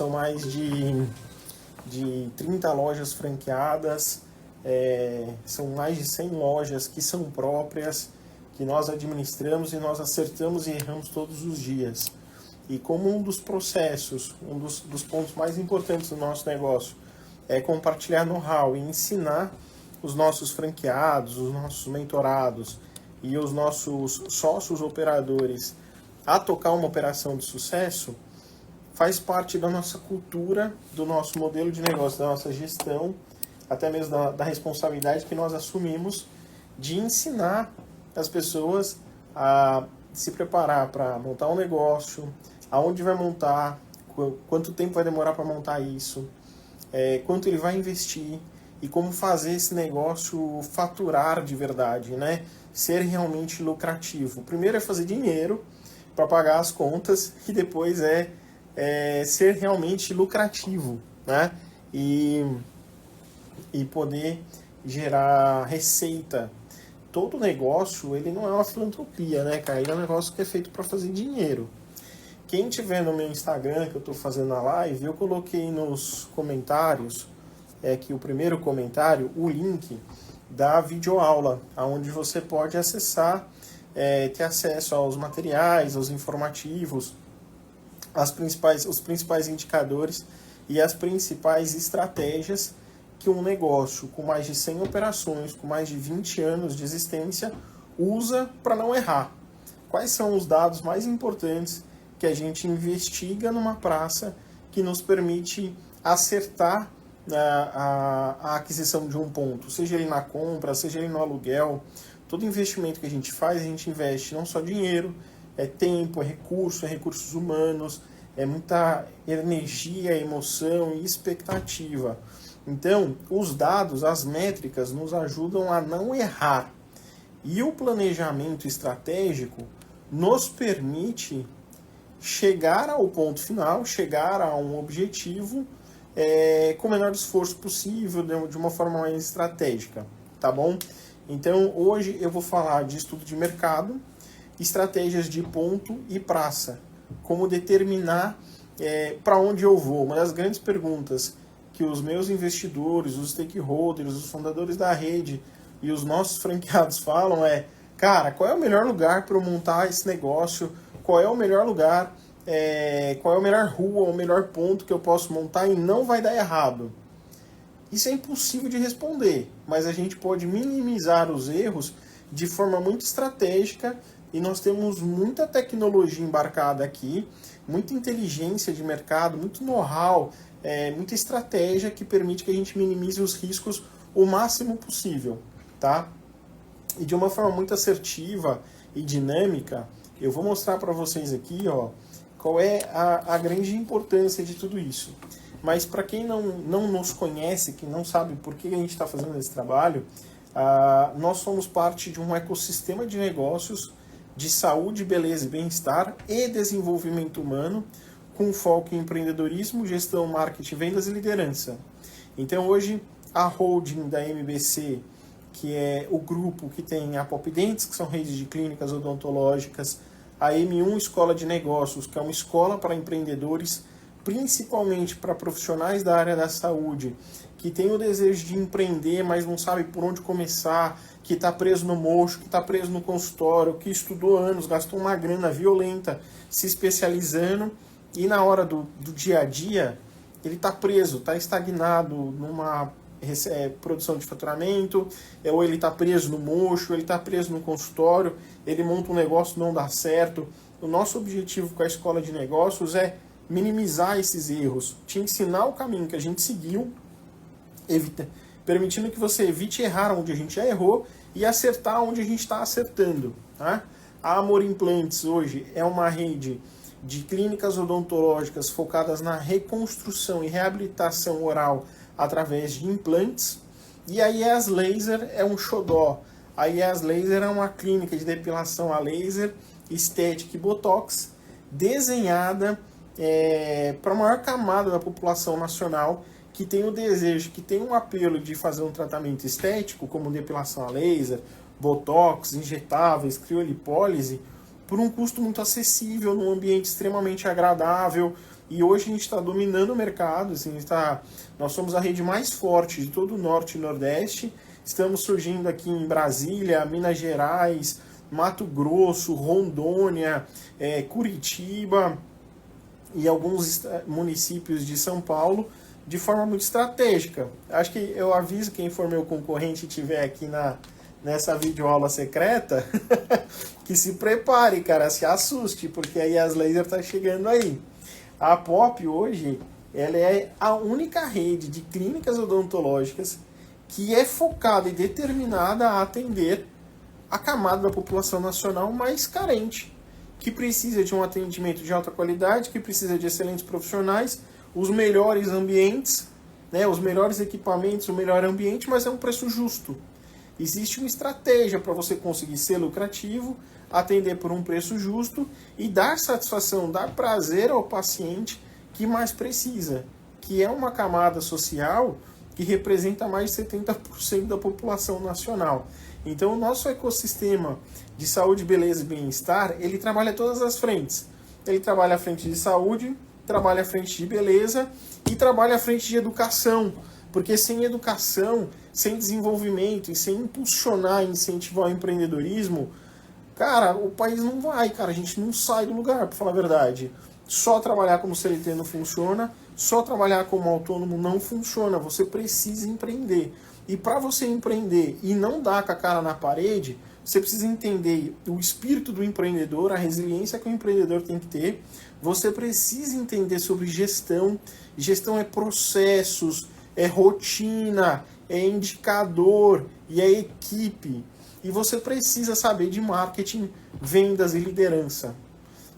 são mais de 30 lojas franqueadas, são mais de 100 lojas que são próprias, que nós administramos e nós acertamos e erramos todos os dias. E como um dos processos, um dos pontos mais importantes do nosso negócio é compartilhar know-how e ensinar os nossos franqueados, os nossos mentorados e os nossos sócios operadores a tocar uma operação de sucesso, faz parte da nossa cultura, do nosso modelo de negócio, da nossa gestão, até mesmo da responsabilidade que nós assumimos de ensinar as pessoas a se preparar para montar um negócio, aonde vai montar, quanto tempo vai demorar para montar isso, quanto ele vai investir e como fazer esse negócio faturar de verdade, né? Ser realmente lucrativo. Primeiro é fazer dinheiro para pagar as contas e depois ser realmente lucrativo, né? E poder gerar receita. Todo negócio, ele não é uma filantropia, né, cara? Ele é um negócio que é feito para fazer dinheiro. Quem tiver no meu Instagram, que eu estou fazendo a live, eu coloquei nos comentários, que o primeiro comentário, o link da videoaula, onde você pode acessar, ter acesso aos materiais, aos informativos, os principais indicadores e as principais estratégias que um negócio com mais de 100 operações, com mais de 20 anos de existência, usa para não errar. Quais são os dados mais importantes que a gente investiga numa praça que nos permite acertar a aquisição de um ponto, seja ele na compra, seja ele no aluguel. Todo investimento que a gente investe não só dinheiro, é tempo, é recursos humanos, é muita energia, emoção e expectativa. Então, os dados, as métricas nos ajudam a não errar. E o planejamento estratégico nos permite chegar ao ponto final, chegar a um objetivo com o menor esforço possível, de uma forma mais estratégica, tá bom? Então, hoje eu vou falar de estudo de mercado, estratégias de ponto e praça, como determinar para onde eu vou. Uma das grandes perguntas que os meus investidores, os stakeholders, os fundadores da rede e os nossos franqueados falam cara, qual é o melhor lugar para eu montar esse negócio? Qual é o melhor lugar, qual é a melhor rua, o melhor ponto que eu posso montar e não vai dar errado? Isso é impossível de responder, mas a gente pode minimizar os erros de forma muito estratégica e nós temos muita tecnologia embarcada aqui, muita inteligência de mercado, muito know-how, muita estratégia que permite que a gente minimize os riscos o máximo possível, tá? E de uma forma muito assertiva e dinâmica, eu vou mostrar para vocês aqui, qual é a grande importância de tudo isso. Mas para quem não nos conhece, que não sabe por que a gente está fazendo esse trabalho, nós somos parte de um ecossistema de negócios de saúde, beleza e bem-estar e desenvolvimento humano, com foco em empreendedorismo, gestão, marketing, vendas e liderança. Então hoje a holding da MBC, que é o grupo que tem a Pop Dentes, que são redes de clínicas odontológicas, a M1 Escola de Negócios, que é uma escola para empreendedores, principalmente para profissionais da área da saúde, que tem o desejo de empreender, mas não sabe por onde começar, que está preso no mocho, que está preso no consultório, que estudou anos, gastou uma grana violenta se especializando, e na hora do dia a dia, ele está preso, está estagnado numa produção de faturamento, ou ele está preso no mocho, ele está preso no consultório, ele monta um negócio, não dá certo. O nosso objetivo com a escola de negócios é minimizar esses erros, te ensinar o caminho que a gente seguiu, permitindo que você evite errar onde a gente já errou e acertar onde a gente está acertando, tá? A Amor Implantes hoje é uma rede de clínicas odontológicas focadas na reconstrução e reabilitação oral através de implantes, e a Yes Laser é um xodó. A Yes Laser é uma clínica de depilação a laser, estética e botox, desenhada para a maior camada da população nacional que tem o desejo, que tem um apelo de fazer um tratamento estético, como depilação a laser, botox, injetáveis, criolipólise, por um custo muito acessível, num ambiente extremamente agradável, e hoje a gente está dominando o mercado, assim, nós somos a rede mais forte de todo o Norte e Nordeste, estamos surgindo aqui em Brasília, Minas Gerais, Mato Grosso, Rondônia, Curitiba e alguns municípios de São Paulo, de forma muito estratégica. Acho que eu aviso quem for meu concorrente e estiver aqui nessa videoaula secreta, que se prepare, cara, se assuste, porque a Yas Laser tá chegando aí. A POP hoje, ela é a única rede de clínicas odontológicas que é focada e determinada a atender a camada da população nacional mais carente, que precisa de um atendimento de alta qualidade, que precisa de excelentes profissionais, os melhores ambientes, né, os melhores equipamentos, o melhor ambiente, mas é um preço justo. Existe uma estratégia para você conseguir ser lucrativo, atender por um preço justo e dar satisfação, dar prazer ao paciente que mais precisa, que é uma camada social que representa mais de 70% da população nacional. Então, o nosso ecossistema de saúde, beleza e bem-estar, ele trabalha todas as frentes. Ele trabalha a frente de saúde, trabalha a frente de beleza e trabalha a frente de educação. Porque sem educação, sem desenvolvimento e sem impulsionar e incentivar o empreendedorismo, cara, o país não vai, cara, a gente não sai do lugar, para falar a verdade. Só trabalhar como CLT não funciona, só trabalhar como autônomo não funciona, você precisa empreender. E para você empreender e não dar com a cara na parede, você precisa entender o espírito do empreendedor, a resiliência que o empreendedor tem que ter. Você precisa entender sobre gestão. Gestão é processos, é rotina, é indicador e é equipe. E você precisa saber de marketing, vendas e liderança.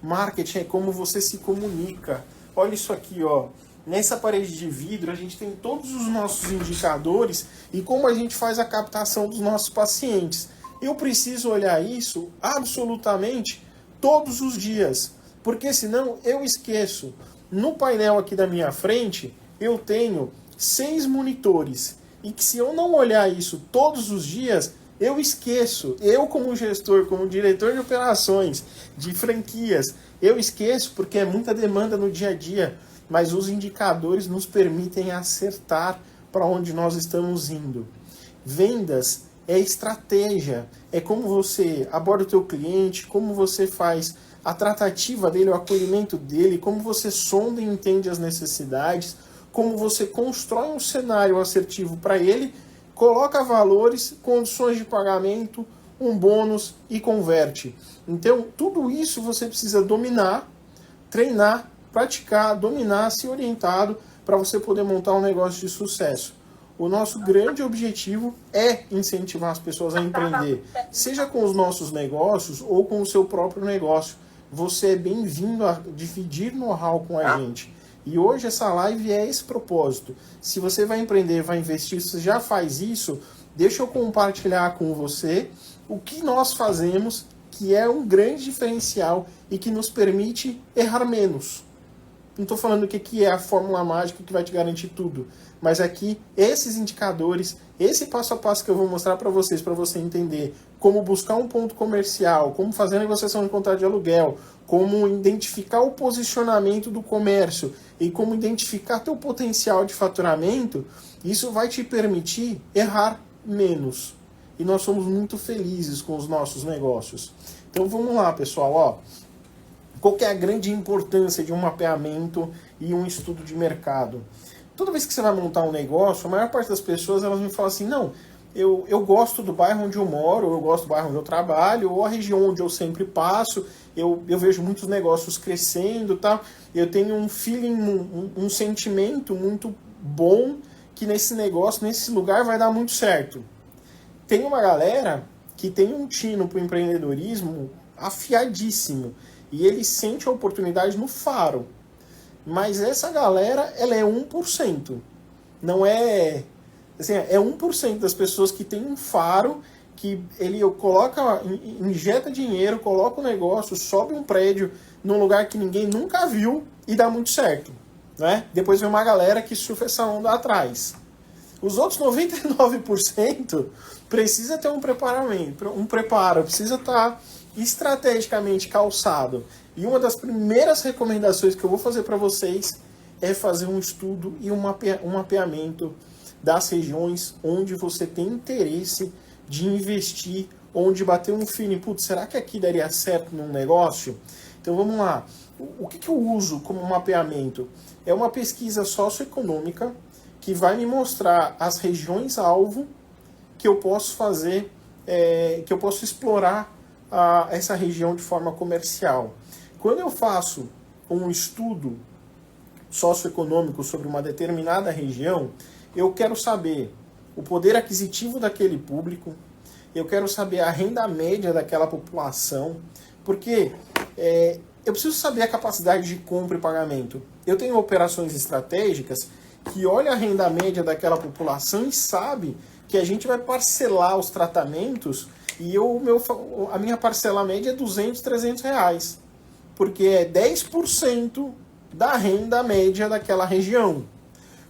Marketing é como você se comunica. Olha isso aqui, ó. Nessa parede de vidro a gente tem todos os nossos indicadores e como a gente faz a captação dos nossos pacientes. Eu preciso olhar isso absolutamente todos os dias, porque senão eu esqueço. No painel aqui da minha frente eu tenho 6 monitores e que se eu não olhar isso todos os dias, eu esqueço. Eu como gestor, como diretor de operações, de franquias, eu esqueço porque é muita demanda no dia a dia, mas os indicadores nos permitem acertar para onde nós estamos indo. Vendas é estratégia, é como você aborda o teu cliente, como você faz a tratativa dele, o acolhimento dele, como você sonda e entende as necessidades, como você constrói um cenário assertivo para ele, coloca valores, condições de pagamento, um bônus e converte. Então, tudo isso você precisa dominar, treinar, praticar, dominar, ser orientado para você poder montar um negócio de sucesso. O nosso grande objetivo é incentivar as pessoas a empreender, seja com os nossos negócios ou com o seu próprio negócio. Você é bem-vindo a dividir know-how com a gente. E hoje essa live é esse propósito. Se você vai empreender, vai investir, se você já faz isso, deixa eu compartilhar com você o que nós fazemos, que é um grande diferencial e que nos permite errar menos. Não estou falando que é a fórmula mágica que vai te garantir tudo, mas aqui esses indicadores, esse passo a passo que eu vou mostrar para vocês, para você entender como buscar um ponto comercial, como fazer a negociação de contrato de aluguel, como identificar o posicionamento do comércio e como identificar teu potencial de faturamento, isso vai te permitir errar menos. E nós somos muito felizes com os nossos negócios. Então vamos lá, pessoal, ó. Qual que é a grande importância de um mapeamento e um estudo de mercado? Toda vez que você vai montar um negócio, a maior parte das pessoas elas me falam assim, não, eu gosto do bairro onde eu moro, eu gosto do bairro onde eu trabalho, ou a região onde eu sempre passo, eu vejo muitos negócios crescendo, tá? Eu tenho um feeling, um sentimento muito bom que nesse negócio, nesse lugar vai dar muito certo. Tem uma galera que tem um tino para o empreendedorismo afiadíssimo, e ele sente a oportunidade no faro. Mas essa galera, ela é 1%. Não é... Assim, é 1% das pessoas que tem um faro, que ele coloca, injeta dinheiro, coloca o negócio, sobe um prédio num lugar que ninguém nunca viu e dá muito certo. Né? Depois vem uma galera que surfa essa onda atrás. Os outros 99% precisa ter um preparo, precisa estar estrategicamente calçado. E uma das primeiras recomendações que eu vou fazer para vocês é fazer um estudo e um mapeamento das regiões onde você tem interesse de investir, onde bater um feeling, putz, será que aqui daria certo num negócio? Então vamos lá. O que eu uso como mapeamento? É uma pesquisa socioeconômica que vai me mostrar as regiões-alvo que eu posso fazer, que eu posso explorar essa região de forma comercial. Quando eu faço um estudo socioeconômico sobre uma determinada região, eu quero saber o poder aquisitivo daquele público, eu quero saber a renda média daquela população, porque eu preciso saber a capacidade de compra e pagamento. Eu tenho operações estratégicas que olham a renda média daquela população e sabe que a gente vai parcelar os tratamentos e a minha parcela média é 200, 300 reais, porque é 10% da renda média daquela região.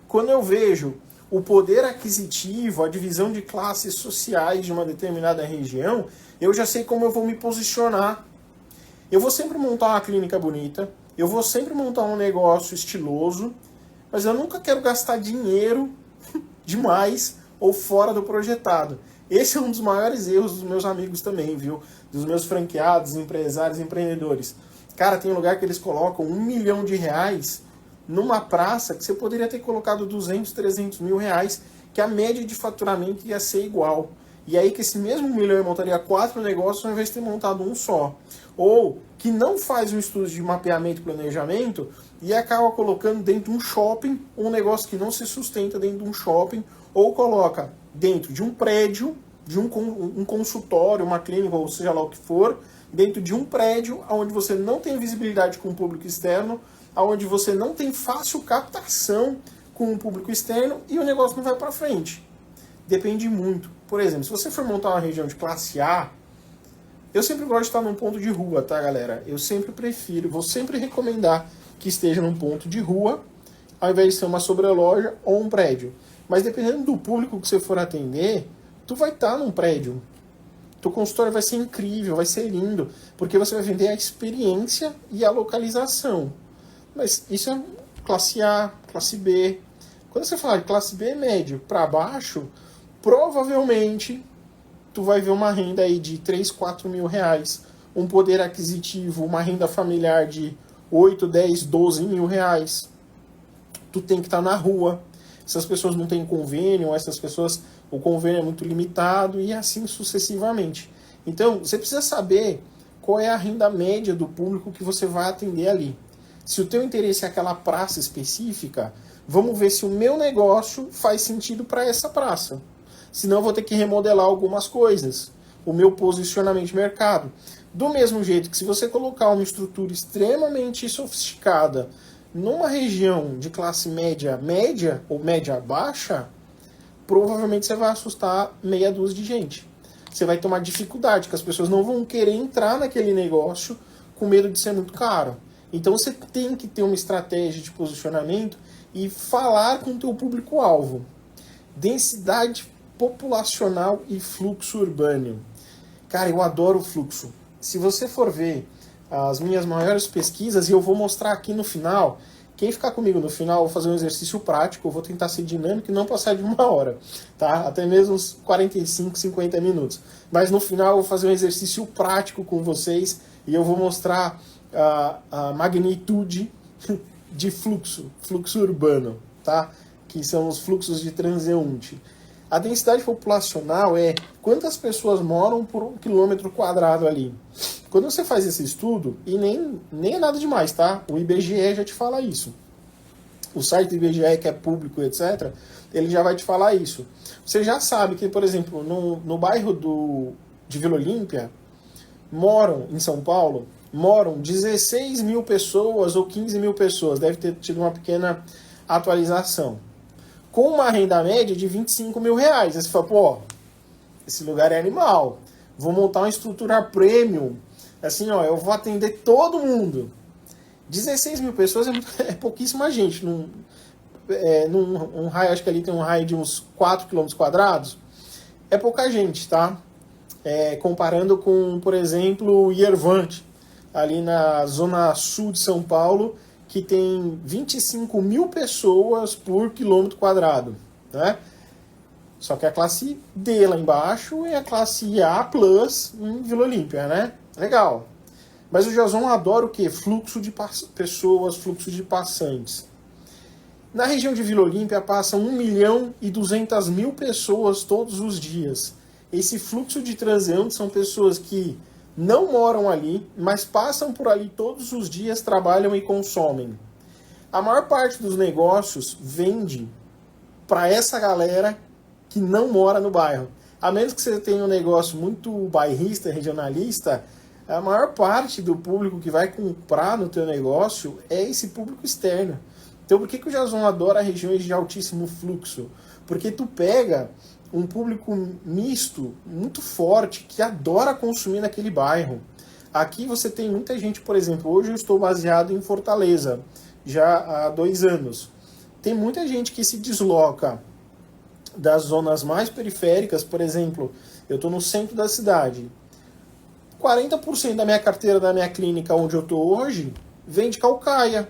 Quando eu vejo o poder aquisitivo, a divisão de classes sociais de uma determinada região, eu já sei como eu vou me posicionar. Eu vou sempre montar uma clínica bonita, eu vou sempre montar um negócio estiloso, mas eu nunca quero gastar dinheiro demais ou fora do projetado. Esse é um dos maiores erros dos meus amigos também, viu? Dos meus franqueados, empresários, empreendedores. Cara, tem lugar que eles colocam R$1 milhão numa praça que você poderia ter colocado 200, 300 mil reais, que a média de faturamento ia ser igual. E aí que esse mesmo 1 milhão montaria 4 negócios ao invés de ter montado um só. Ou que não faz um estudo de mapeamento e planejamento e acaba colocando dentro de um shopping um negócio que não se sustenta dentro de um shopping, ou coloca dentro de um prédio, de um consultório, uma clínica, ou seja lá o que for, dentro de um prédio onde você não tem visibilidade com o público externo, onde você não tem fácil captação com o público externo e o negócio não vai para frente. Depende muito. Por exemplo, se você for montar uma região de classe A, eu sempre gosto de estar num ponto de rua, tá, galera? Eu sempre prefiro, vou sempre recomendar que esteja num ponto de rua, ao invés de ser uma sobreloja ou um prédio. Mas dependendo do público que você for atender, tu vai estar num prédio. Teu consultório vai ser incrível, vai ser lindo, porque você vai vender a experiência e a localização. Mas isso é classe A, classe B. Quando você fala de classe B médio para baixo, provavelmente tu vai ver uma renda aí de 3, 4 mil reais, um poder aquisitivo, uma renda familiar de 8, 10, 12 mil reais. Tu tem que estar na rua. Essas pessoas não têm convênio, essas pessoas, o convênio é muito limitado e assim sucessivamente. Então, você precisa saber qual é a renda média do público que você vai atender ali. Se o teu interesse é aquela praça específica, vamos ver se o meu negócio faz sentido para essa praça. Senão eu vou ter que remodelar algumas coisas. O meu posicionamento de mercado. Do mesmo jeito que se você colocar uma estrutura extremamente sofisticada numa região de classe média ou média baixa, provavelmente você vai assustar meia dúzia de gente. Você vai ter uma dificuldade, que as pessoas não vão querer entrar naquele negócio com medo de ser muito caro. Então você tem que ter uma estratégia de posicionamento e falar com o teu público-alvo. Densidade populacional e fluxo urbano. Cara, eu adoro o fluxo. Se você for ver as minhas maiores pesquisas, e eu vou mostrar aqui no final, quem ficar comigo no final, eu vou fazer um exercício prático, eu vou tentar ser dinâmico e não passar de 1 hora, tá? Até mesmo uns 45, 50 minutos. Mas no final eu vou fazer um exercício prático com vocês e eu vou mostrar a magnitude de fluxo urbano, tá? Que são os fluxos de transeunte. A densidade populacional é quantas pessoas moram por 1 quilômetro quadrado ali. Quando você faz esse estudo, e nem é nada demais, tá? O IBGE já te fala isso. O site do IBGE, que é público, etc., ele já vai te falar isso. Você já sabe que, por exemplo, no bairro de Vila Olímpia, em São Paulo, moram 16 mil pessoas ou 15 mil pessoas. Deve ter tido uma pequena atualização. Com uma renda média de 25 mil reais. Aí você fala, pô, esse lugar é animal. Vou montar uma estrutura premium. Assim, ó, eu vou atender todo mundo. 16 mil pessoas é pouquíssima gente. Num raio, acho que ali tem um raio de uns 4 km². É pouca gente, tá? comparando com, por exemplo, Yervant, ali na zona sul de São Paulo, que tem 25 mil pessoas por quilômetro quadrado, né? Só que a classe D lá embaixo é a classe A+ em Vila Olímpia, né? Legal. Mas o Jason adora o quê? Fluxo de pessoas, fluxo de passantes. Na região de Vila Olímpia passam 1.200.000 pessoas todos os dias. Esse fluxo de transeuntes são pessoas que não moram ali, mas passam por ali todos os dias, trabalham e consomem. A maior parte dos negócios vende para essa galera que não mora no bairro. A menos que você tenha um negócio muito bairrista, regionalista, a maior parte do público que vai comprar no teu negócio é esse público externo. Então por que o Jason adora regiões de altíssimo fluxo? Porque tu pega um público misto, muito forte, que adora consumir naquele bairro. Aqui você tem muita gente, por exemplo, hoje eu estou baseado em Fortaleza, já há 2 anos. Tem muita gente que se desloca das zonas mais periféricas, por exemplo, eu estou no centro da cidade. 40% da minha carteira da minha clínica onde eu estou hoje vem de Caucaia,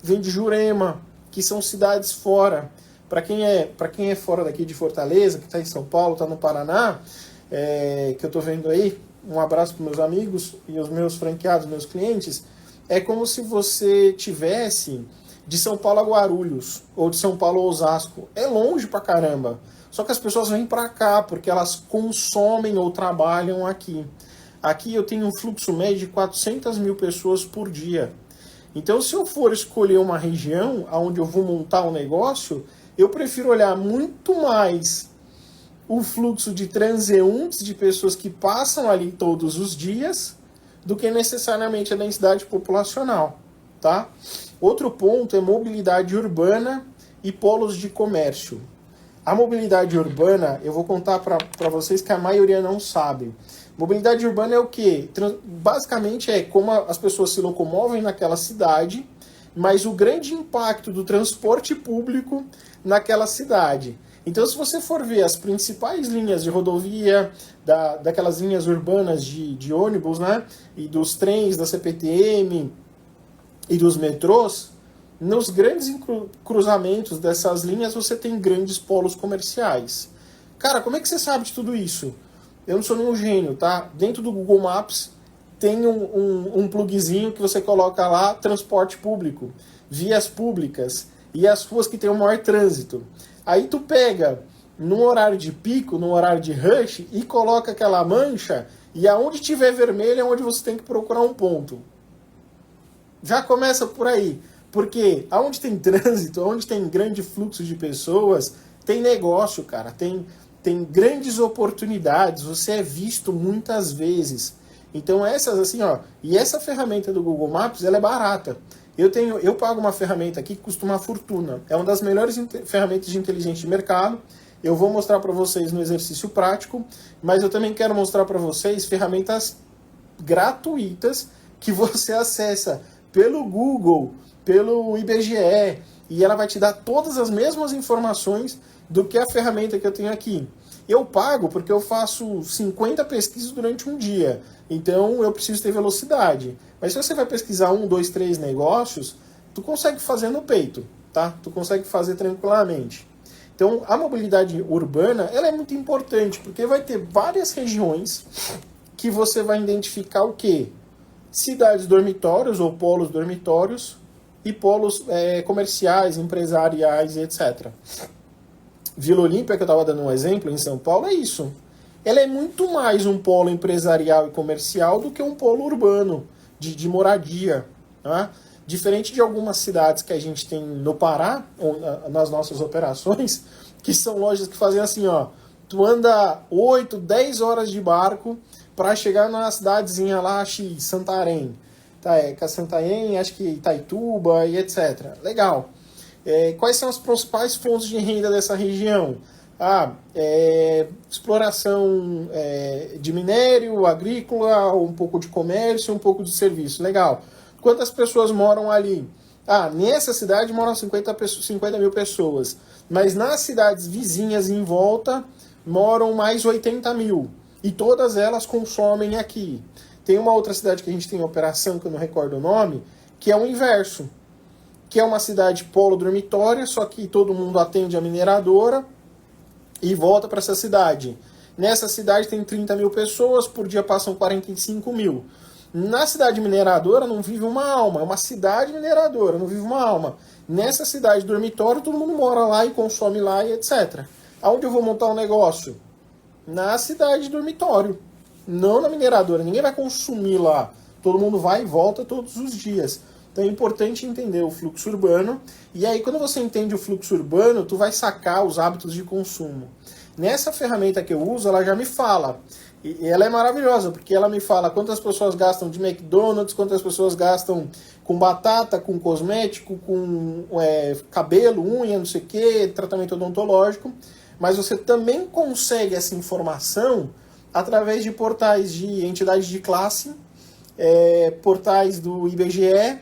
vem de Jurema, que são cidades fora. Para quem é fora daqui de Fortaleza, que está em São Paulo, está no Paraná, que eu estou vendo aí, um abraço para meus amigos e os meus franqueados, meus clientes, é como se você tivesse de São Paulo a Guarulhos, ou de São Paulo a Osasco. É longe pra caramba. Só que as pessoas vêm para cá, porque elas consomem ou trabalham aqui. Aqui eu tenho um fluxo médio de 400.000 pessoas por dia. Então, se eu for escolher uma região onde eu vou montar um negócio, eu prefiro olhar muito mais o fluxo de transeuntes, de pessoas que passam ali todos os dias, do que necessariamente a densidade populacional, tá? Outro ponto é mobilidade urbana e polos de comércio. A mobilidade urbana, eu vou contar para vocês que a maioria não sabe. Mobilidade urbana é o quê? Basicamente é como as pessoas se locomovem naquela cidade, mas o grande impacto do transporte público naquela cidade. Então, se você for ver as principais linhas de rodovia, daquelas linhas urbanas de ônibus, né, e dos trens da CPTM e dos metrôs, nos grandes cruzamentos dessas linhas você tem grandes polos comerciais. Cara, como é que você sabe de tudo isso? Eu não sou nenhum gênio, tá? Dentro do Google Maps tem um plugzinho que você coloca lá, transporte público, vias públicas e as ruas que tem o maior trânsito. Aí tu pega no horário de pico, no horário de rush e coloca aquela mancha e aonde tiver vermelho é onde você tem que procurar um ponto. Já começa por aí, porque aonde tem trânsito, aonde tem grande fluxo de pessoas, tem negócio, cara, tem grandes oportunidades, você é visto muitas vezes. Então essas assim, ó, e essa ferramenta do Google Maps, ela é barata. Eu pago uma ferramenta aqui que custa uma fortuna. É uma das melhores ferramentas de inteligência de mercado. Eu vou mostrar para vocês no exercício prático, mas eu também quero mostrar para vocês ferramentas gratuitas que você acessa pelo Google, pelo IBGE, e ela vai te dar todas as mesmas informações do que a ferramenta que eu tenho aqui. Eu pago porque eu faço 50 pesquisas durante um dia, então eu preciso ter velocidade. Mas se você vai pesquisar 1, 2, 3 negócios, tu consegue fazer no peito, tá? Tu consegue fazer tranquilamente. Então, a mobilidade urbana, ela é muito importante, porque vai ter várias regiões que você vai identificar o quê? Cidades dormitórios ou polos dormitórios e polos comerciais, empresariais, etc. Vila Olímpia, que eu estava dando um exemplo, em São Paulo, é isso. Ela é muito mais um polo empresarial e comercial do que um polo urbano, de moradia. Tá? Diferente de algumas cidades que a gente tem no Pará, nas nossas operações, que são lojas que fazem assim, ó, tu anda 8, 10 horas de barco para chegar na cidadezinha lá, Santarém. Tá, Santarém, acho que Itaituba e etc. Legal. Quais são as principais fontes de renda dessa região? Exploração de minério, agrícola, um pouco de comércio, um pouco de serviço. Legal. Quantas pessoas moram ali? Nessa cidade moram 50 mil pessoas. Mas nas cidades vizinhas em volta moram mais 80 mil. E todas elas consomem aqui. Tem uma outra cidade que a gente tem em operação, que eu não recordo o nome, que é o inverso. Que é uma cidade polo dormitória, só que todo mundo atende a mineradora e volta para essa cidade. Nessa cidade tem 30 mil pessoas, por dia passam 45 mil. Na cidade mineradora não vive uma alma, é uma cidade mineradora, não vive uma alma. Nessa cidade dormitório, todo mundo mora lá e consome lá e etc. Aonde eu vou montar um negócio? Na cidade dormitório, não na mineradora. Ninguém vai consumir lá. Todo mundo vai e volta todos os dias. Então é importante entender o fluxo urbano. E aí, quando você entende o fluxo urbano, tu vai sacar os hábitos de consumo. Nessa ferramenta que eu uso, ela já me fala. E ela é maravilhosa, porque ela me fala quantas pessoas gastam de McDonald's, quantas pessoas gastam com batata, com cosmético, com cabelo, unha, não sei o que, tratamento odontológico. Mas você também consegue essa informação através de portais de entidades de classe, portais do IBGE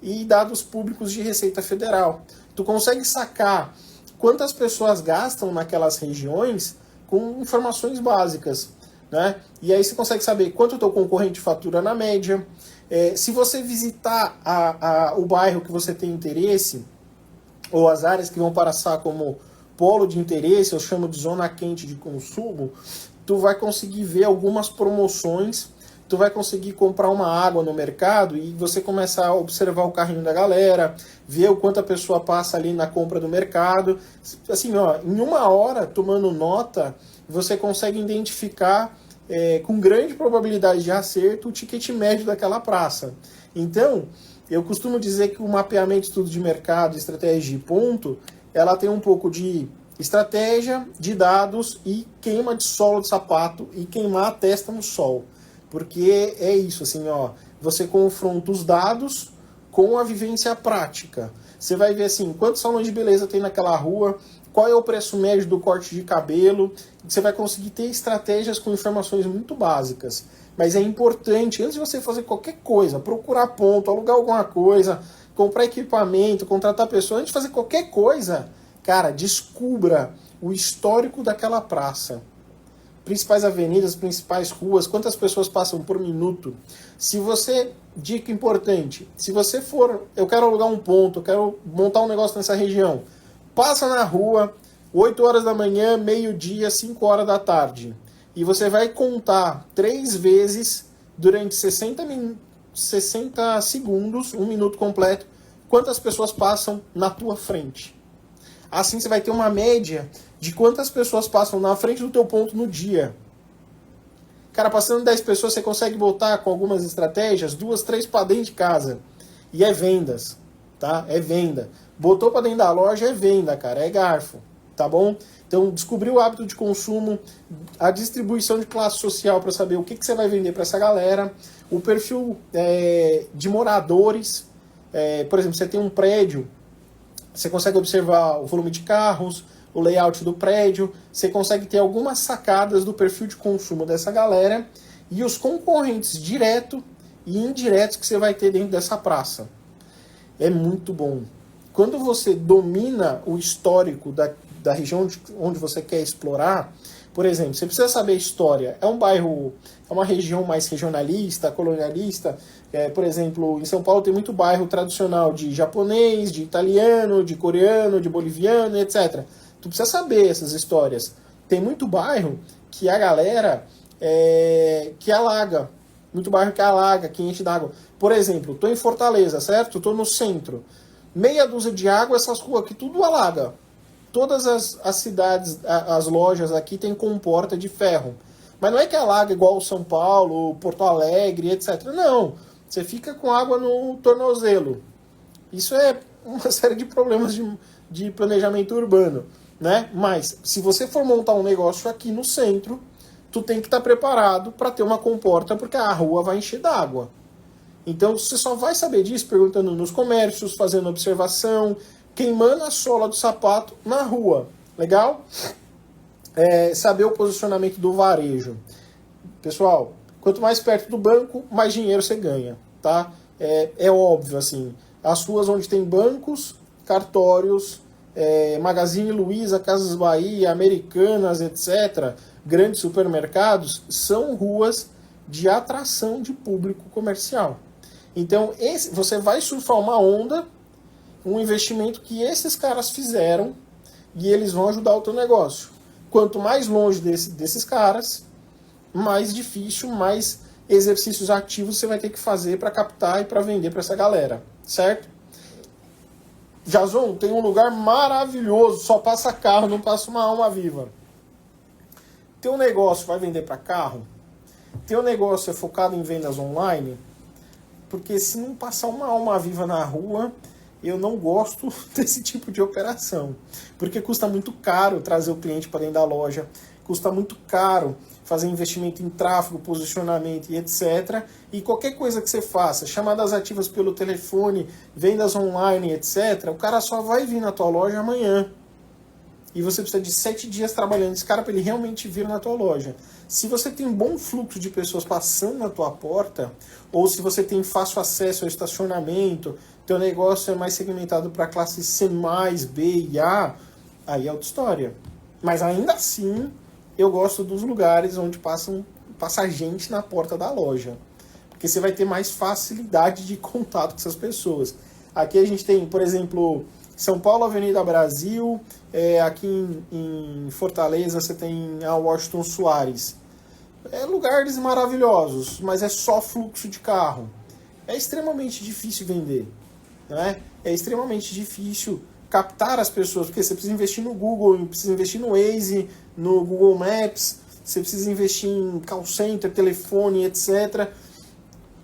e dados públicos de Receita Federal. Tu consegue sacar quantas pessoas gastam naquelas regiões com informações básicas, né? E aí você consegue saber quanto o teu concorrente fatura na média. Se você visitar o bairro que você tem interesse, ou as áreas que vão passar como polo de interesse, eu chamo de zona quente de consumo, tu vai conseguir ver algumas promoções, tu vai conseguir comprar uma água no mercado e você começa a observar o carrinho da galera, ver o quanto a pessoa passa ali na compra do mercado. Assim, ó, em uma hora, tomando nota, você consegue identificar com grande probabilidade de acerto o ticket médio daquela praça. Então, eu costumo dizer que o mapeamento, estudo de mercado, estratégia de ponto, ela tem um pouco de estratégia, de dados e queima de solo de sapato e queimar a testa no sol. Porque é isso, assim, ó, você confronta os dados com a vivência prática. Você vai ver assim, quantos salões de beleza tem naquela rua, qual é o preço médio do corte de cabelo. Você vai conseguir ter estratégias com informações muito básicas. Mas é importante, antes de você fazer qualquer coisa, procurar ponto, alugar alguma coisa, comprar equipamento, contratar pessoas, antes de fazer qualquer coisa, cara, descubra o histórico daquela praça. Principais avenidas, principais ruas, quantas pessoas passam por minuto. Se você, dica importante, se você for, eu quero alugar um ponto, eu quero montar um negócio nessa região, passa na rua, 8 horas da manhã, meio-dia, 5 horas da tarde. E você vai contar 3 vezes, durante 60 segundos, 1 minuto completo, quantas pessoas passam na tua frente. Assim você vai ter uma média de quantas pessoas passam na frente do teu ponto no dia. Cara, passando 10 pessoas, você consegue botar com algumas estratégias, 2, 3 para dentro de casa. E é vendas, tá? É venda. Botou para dentro da loja, é venda, cara, é garfo, tá bom? Então, descobrir o hábito de consumo, a distribuição de classe social para saber o que você vai vender para essa galera, o perfil de moradores. Por exemplo, você tem um prédio, você consegue observar o volume de carros, o layout do prédio, você consegue ter algumas sacadas do perfil de consumo dessa galera e os concorrentes direto e indiretos que você vai ter dentro dessa praça. É muito bom. Quando você domina o histórico da região onde você quer explorar, por exemplo, você precisa saber a história. É um bairro, é uma região mais regionalista, colonialista. Por exemplo, em São Paulo tem muito bairro tradicional de japonês, de italiano, de coreano, de boliviano, etc. Tu precisa saber essas histórias. Tem muito bairro que a galera que alaga. Muito bairro que alaga, que enche d'água. Por exemplo, tô em Fortaleza, certo? Tô no centro. Meia dúzia de água, essas ruas aqui tudo alaga. Todas as cidades, as lojas aqui tem comporta de ferro. Mas não é que alaga igual São Paulo, Porto Alegre, etc. Não. Você fica com água no tornozelo. Isso é uma série de problemas de planejamento urbano, né? Mas se você for montar um negócio aqui no centro, tu tem que estar preparado para ter uma comporta, porque a rua vai encher d'água. Então você só vai saber disso perguntando nos comércios, fazendo observação, queimando a sola do sapato na rua. Legal? Saber o posicionamento do varejo. Pessoal, quanto mais perto do banco, mais dinheiro você ganha, tá? É óbvio, assim. As ruas onde tem bancos, cartórios, Magazine Luiza, Casas Bahia, Americanas, etc., grandes supermercados são ruas de atração de público comercial. Então, você vai surfar uma onda, um investimento que esses caras fizeram e eles vão ajudar o teu negócio. Quanto mais longe desses caras, mais difícil, mais exercícios ativos você vai ter que fazer para captar e para vender para essa galera, certo? Jason, tem um lugar maravilhoso, só passa carro, não passa uma alma viva. Teu negócio vai vender para carro? Teu negócio é focado em vendas online? Porque se não passar uma alma viva na rua, eu não gosto desse tipo de operação. Porque custa muito caro trazer o cliente para dentro da loja, custa muito caro fazer investimento em tráfego, posicionamento e etc. E qualquer coisa que você faça, chamadas ativas pelo telefone, vendas online, etc., o cara só vai vir na tua loja amanhã. E você precisa de 7 dias trabalhando esse cara para ele realmente vir na tua loja. Se você tem um bom fluxo de pessoas passando na tua porta, ou se você tem fácil acesso ao estacionamento, teu negócio é mais segmentado para classe C+, B e A, aí é outra história. Mas ainda assim, eu gosto dos lugares onde passa gente na porta da loja. Porque você vai ter mais facilidade de contato com essas pessoas. Aqui a gente tem, por exemplo, São Paulo, Avenida Brasil, aqui em Fortaleza você tem a Washington Soares. Lugares maravilhosos, mas é só fluxo de carro. É extremamente difícil vender, né? É extremamente difícil captar as pessoas, porque você precisa investir no Google, precisa investir no Waze, no Google Maps, você precisa investir em call center, telefone, etc.,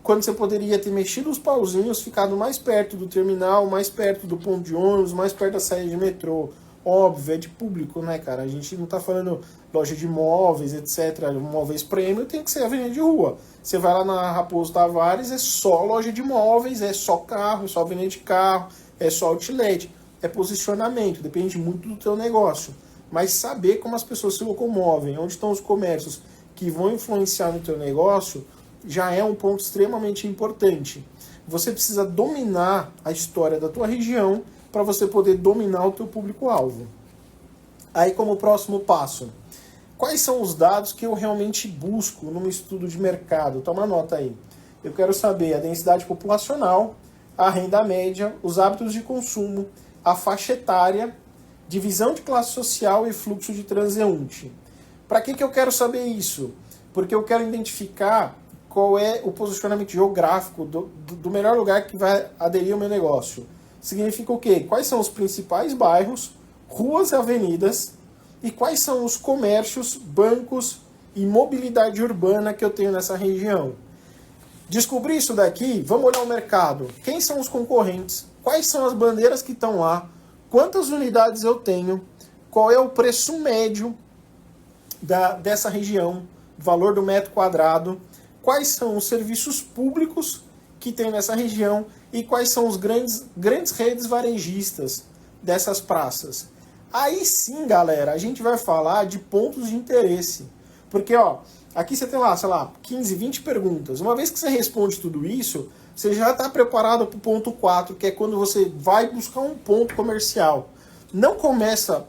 quando você poderia ter mexido os pauzinhos, ficado mais perto do terminal, mais perto do ponto de ônibus, mais perto da saída de metrô. Óbvio, é de público, né, cara? A gente não tá falando loja de móveis, etc. Móveis premium tem que ser avenida de rua. Você vai lá na Raposo Tavares, é só loja de móveis, é só carro, é só avenida de carro, é só outlet. É posicionamento, depende muito do teu negócio. Mas saber como as pessoas se locomovem, onde estão os comércios que vão influenciar no teu negócio, já é um ponto extremamente importante. Você precisa dominar a história da tua região para você poder dominar o teu público-alvo. Aí, como próximo passo, quais são os dados que eu realmente busco num estudo de mercado? Toma nota aí. Eu quero saber a densidade populacional, a renda média, os hábitos de consumo, a faixa etária, divisão de classe social e fluxo de transeunte. Para que eu quero saber isso? Porque eu quero identificar qual é o posicionamento geográfico do melhor lugar que vai aderir ao meu negócio. Significa o quê? Quais são os principais bairros, ruas e avenidas, e quais são os comércios, bancos e mobilidade urbana que eu tenho nessa região. Descobrir isso daqui, vamos olhar o mercado. Quem são os concorrentes? Quais são as bandeiras que estão lá? Quantas unidades eu tenho? Qual é o preço médio dessa região? Valor do metro quadrado? Quais são os serviços públicos que tem nessa região e quais são os grandes redes varejistas dessas praças. Aí sim, galera, a gente vai falar de pontos de interesse. Porque, aqui você tem lá, sei lá, 15, 20 perguntas. Uma vez que você responde tudo isso, você já está preparado para o ponto 4, que é quando você vai buscar um ponto comercial. Não começa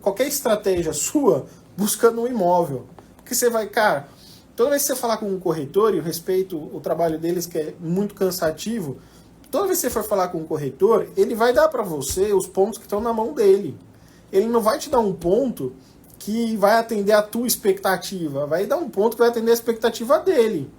qualquer estratégia sua buscando um imóvel. Porque você vai, cara, toda vez que você falar com um corretor, e eu respeito o trabalho deles, que é muito cansativo, toda vez que você for falar com um corretor, ele vai dar para você os pontos que estão na mão dele. Ele não vai te dar um ponto que vai atender a tua expectativa, vai dar um ponto que vai atender a expectativa dele.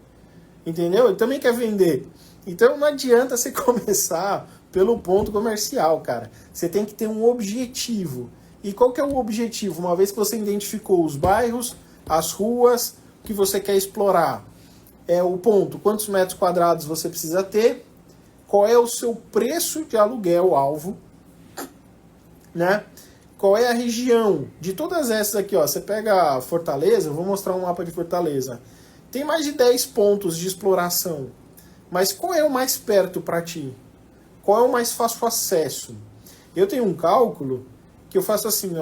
Entendeu? Ele também quer vender. Então não adianta você começar pelo ponto comercial, cara. Você tem que ter um objetivo. E qual que é o objetivo? Uma vez que você identificou os bairros, as ruas que você quer explorar, é o ponto, quantos metros quadrados você precisa ter, qual é o seu preço de aluguel alvo, né? Qual é a região de todas essas aqui, você pega Fortaleza, eu vou mostrar um mapa de Fortaleza, tem mais de 10 pontos de exploração, mas qual é o mais perto para ti? Qual é o mais fácil acesso? Eu tenho um cálculo que eu faço assim,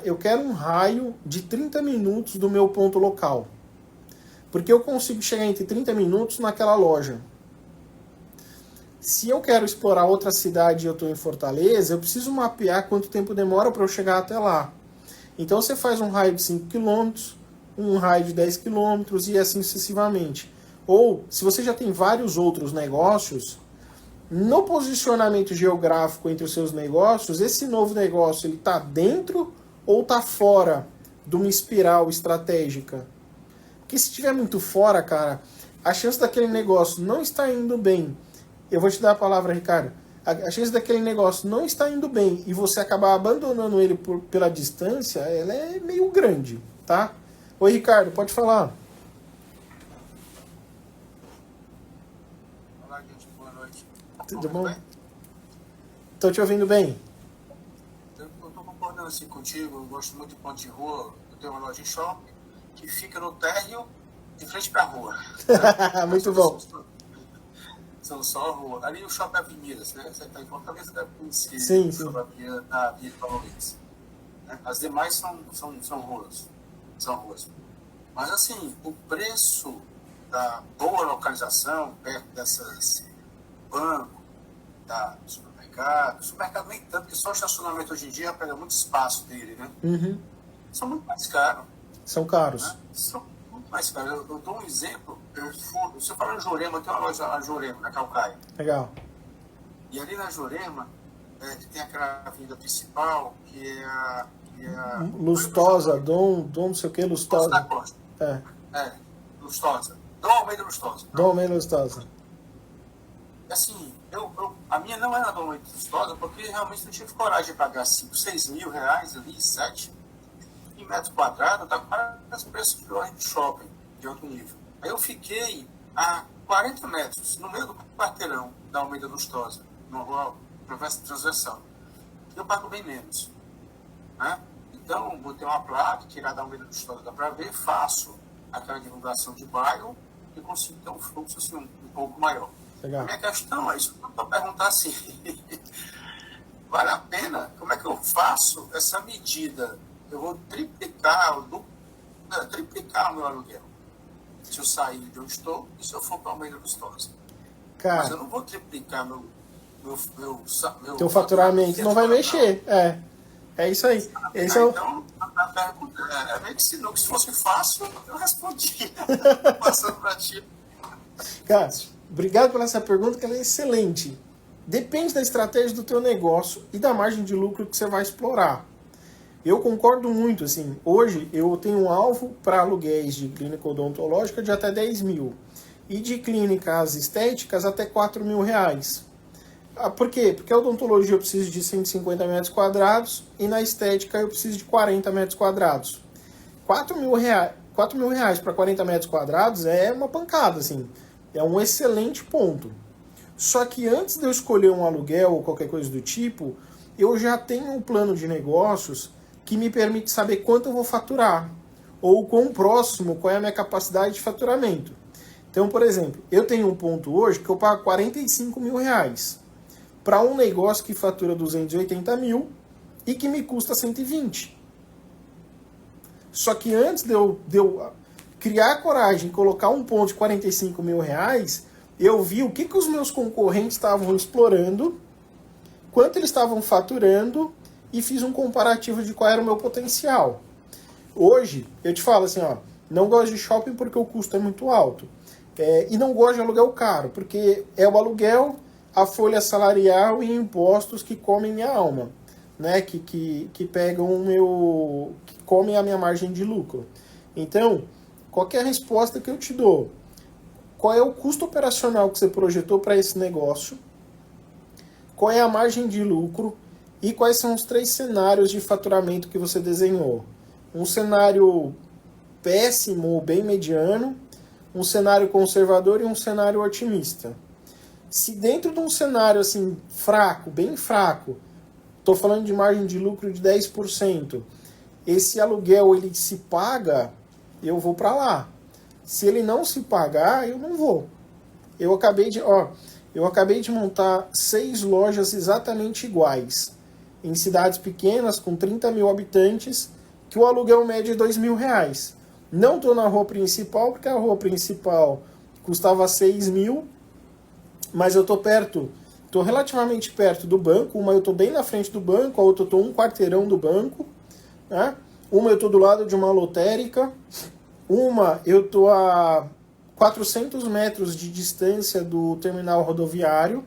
eu quero um raio de 30 minutos do meu ponto local. Porque eu consigo chegar entre 30 minutos naquela loja. Se eu quero explorar outra cidade e eu estou em Fortaleza, eu preciso mapear quanto tempo demora para eu chegar até lá. Então você faz um raio de 5 quilômetros, um raio de 10 quilômetros e assim sucessivamente. Ou, se você já tem vários outros negócios, no posicionamento geográfico entre os seus negócios, esse novo negócio ele está dentro ou está fora de uma espiral estratégica? Porque se estiver muito fora, cara, a chance daquele negócio não estar indo bem, eu vou te dar a palavra, Ricardo, a chance daquele negócio não estar indo bem e você acabar abandonando ele pela distância, ela é meio grande, tá? Oi, Ricardo, pode falar. Olá, gente, boa noite. Tudo bom? Estou te ouvindo bem. Eu estou concordando assim contigo, eu gosto muito de ponto de rua, eu tenho uma loja em shopping que fica no térreo de frente para a rua. Muito bom. São só rua. Ali o Shopping Avenidas, né? Você está em Fortaleza, deve conhecer Sim, o sim. Shopping Avenida da Via Valores. As demais são ruas. São ruas. Mas assim, o preço da boa localização, perto dessas bancos, da supermercado. Supermercado nem tanto, porque só o estacionamento hoje em dia pega muito espaço dele, né? Uhum. São muito mais caros. São caros. Né? São muito mais caros. Eu dou um exemplo. Se eu falar em Jurema, tem uma loja lá em Jurema, na Calcaia. Legal. E ali na Jurema, tem aquela avenida principal, que é a Lustosa, Dom não sei o que, Lustosa da Lustosa. Costa. Lustosa. Dom Almeida Lustosa. Dom Almeida Lustosa. Assim, a minha não era Dom Almeida Lustosa, porque realmente não tive coragem de pagar 5, 6 mil reais ali, 7 em metro quadrado, tá quase preço de loja de shopping, de alto nível. Aí eu fiquei a 40 metros, no meio do quarteirão da Almeida Lustosa, no rua transversal. Eu pago bem menos. Né? Então, botei uma placa, tirar da Almeida Lustosa, dá para ver, faço aquela divulgação de bairro e consigo ter um fluxo assim, um pouco maior. Legal. A minha questão é isso, para perguntar assim, vale a pena? Como é que eu faço essa medida? Eu vou triplicar o meu aluguel. Se eu sair de onde estou e se eu for para Almeida Lustosa. Cara, mas eu não vou triplicar meu teu faturamento não vai mexer. É isso aí. Esse é o... Então, a pergunta é meio que se fosse fácil, eu respondia. Passando para ti. Cara, obrigado pela essa pergunta, que ela é excelente. Depende da estratégia do teu negócio e da margem de lucro que você vai explorar. Eu concordo muito, assim, hoje eu tenho um alvo para aluguéis de clínica odontológica de até 10 mil e de clínicas estéticas até 4 mil reais. Por quê? Porque a odontologia eu preciso de 150 metros quadrados e na estética eu preciso de 40 metros quadrados. 4 mil reais para 40 metros quadrados é uma pancada, assim, é um excelente ponto. Só que antes de eu escolher um aluguel ou qualquer coisa do tipo, eu já tenho um plano de negócios que me permite saber quanto eu vou faturar, ou quão próximo, qual é a minha capacidade de faturamento. Então, por exemplo, eu tenho um ponto hoje que eu pago 45 mil reais para um negócio que fatura 280 mil e que me custa 120. Só que antes de eu criar a coragem e colocar um ponto de 45 mil reais, eu vi o que os meus concorrentes estavam explorando, quanto eles estavam faturando, e fiz um comparativo de qual era o meu potencial. Hoje, eu te falo assim, ó, não gosto de shopping porque o custo é muito alto. E não gosto de aluguel caro, porque é o aluguel, a folha salarial e impostos que comem minha alma, né? Que pegam que comem a minha margem de lucro. Então, qualquer resposta que eu te dou, qual é o custo operacional que você projetou para esse negócio, qual é a margem de lucro e quais são os 3 cenários de faturamento que você desenhou. Um cenário péssimo ou bem mediano, um cenário conservador e um cenário otimista. Se dentro de um cenário assim fraco, bem fraco, estou falando de margem de lucro de 10%, esse aluguel ele se paga, eu vou para lá. Se ele não se pagar, eu não vou. Eu acabei de montar 6 lojas exatamente iguais, em cidades pequenas, com 30 mil habitantes, que o aluguel médio é 2 mil reais. Não estou na rua principal, porque a rua principal custava 6 mil, mas eu estou relativamente perto do banco. Uma eu estou bem na frente do banco, a outra eu estou um quarteirão do banco, né? Uma eu tô do lado de uma lotérica, uma eu tô a 400 metros de distância do terminal rodoviário,